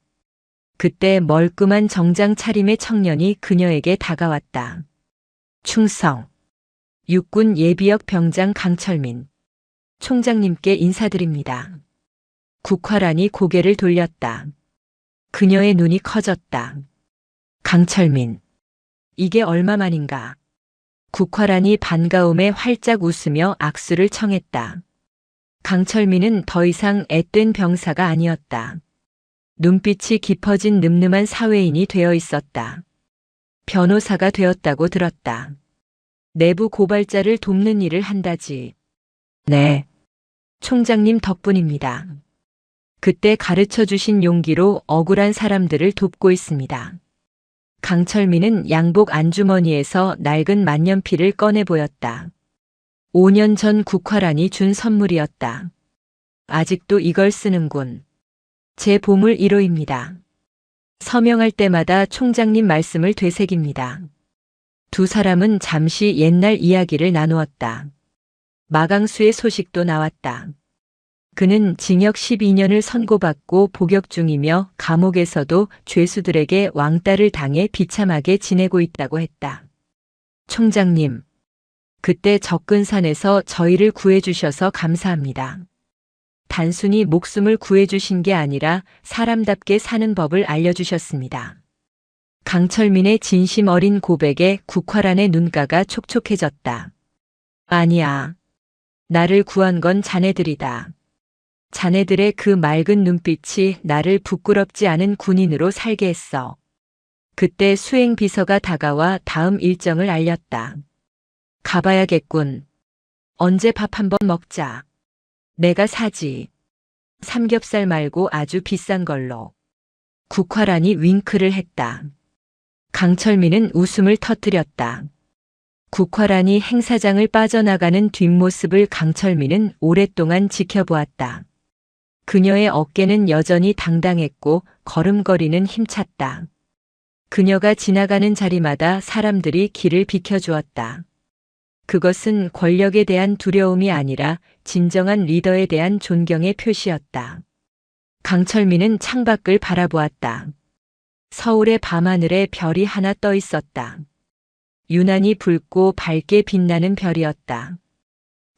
[SPEAKER 1] 그때 멀끔한 정장 차림의 청년이 그녀에게 다가왔다. 충성. 육군 예비역 병장 강철민. 총장님께 인사드립니다. 국화란이 고개를 돌렸다. 그녀의 눈이 커졌다. 강철민. 이게 얼마만인가. 국화란이 반가움에 활짝 웃으며 악수를 청했다. 강철민은 더 이상 앳된 병사가 아니었다. 눈빛이 깊어진 늠름한 사회인이 되어 있었다. 변호사가 되었다고 들었다. 내부 고발자를 돕는 일을 한다지. 네. 총장님 덕분입니다. 그때 가르쳐 주신 용기로 억울한 사람들을 돕고 있습니다. 강철민은 양복 안주머니에서 낡은 만년필을 꺼내 보였다. 5년 전 국화란이 준 선물이었다. 아직도 이걸 쓰는군. 제 보물 1호입니다. 서명할 때마다 총장님 말씀을 되새깁니다. 두 사람은 잠시 옛날 이야기를 나누었다. 마강수의 소식도 나왔다. 그는 징역 12년을 선고받고 복역 중이며 감옥에서도 죄수들에게 왕따를 당해 비참하게 지내고 있다고 했다. 총장님, 그때 적근산에서 저희를 구해주셔서 감사합니다. 단순히 목숨을 구해주신 게 아니라 사람답게 사는 법을 알려주셨습니다. 강철민의 진심 어린 고백에 국화란의 눈가가 촉촉해졌다. 아니야. 나를 구한 건 자네들이다. 자네들의 그 맑은 눈빛이 나를 부끄럽지 않은 군인으로 살게 했어. 그때 수행비서가 다가와 다음 일정을 알렸다. 가봐야겠군. 언제 밥 한번 먹자. 내가 사지. 삼겹살 말고 아주 비싼 걸로. 국화란이 윙크를 했다. 강철민은 웃음을 터뜨렸다. 국화란이 행사장을 빠져나가는 뒷모습을 강철민은 오랫동안 지켜보았다. 그녀의 어깨는 여전히 당당했고 걸음걸이는 힘찼다. 그녀가 지나가는 자리마다 사람들이 길을 비켜주었다. 그것은 권력에 대한 두려움이 아니라 진정한 리더에 대한 존경의 표시였다. 강철민은 창밖을 바라보았다. 서울의 밤하늘에 별이 하나 떠 있었다. 유난히 붉고 밝게 빛나는 별이었다.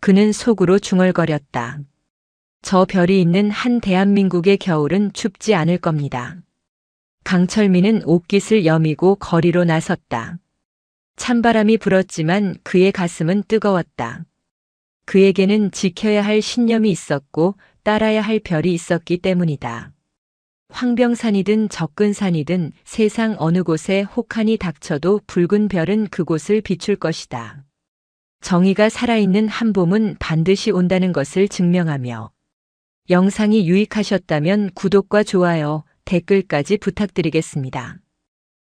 [SPEAKER 1] 그는 속으로 중얼거렸다. 저 별이 있는 한 대한민국의 겨울은 춥지 않을 겁니다. 강철민은 옷깃을 여미고 거리로 나섰다. 찬바람이 불었지만 그의 가슴은 뜨거웠다. 그에게는 지켜야 할 신념이 있었고 따라야 할 별이 있었기 때문이다. 황병산이든 적근산이든 세상 어느 곳에 혹한이 닥쳐도 붉은 별은 그곳을 비출 것이다. 정의가 살아있는 한 봄은 반드시 온다는 것을 증명하며. 영상이 유익하셨다면 구독과 좋아요, 댓글까지 부탁드리겠습니다.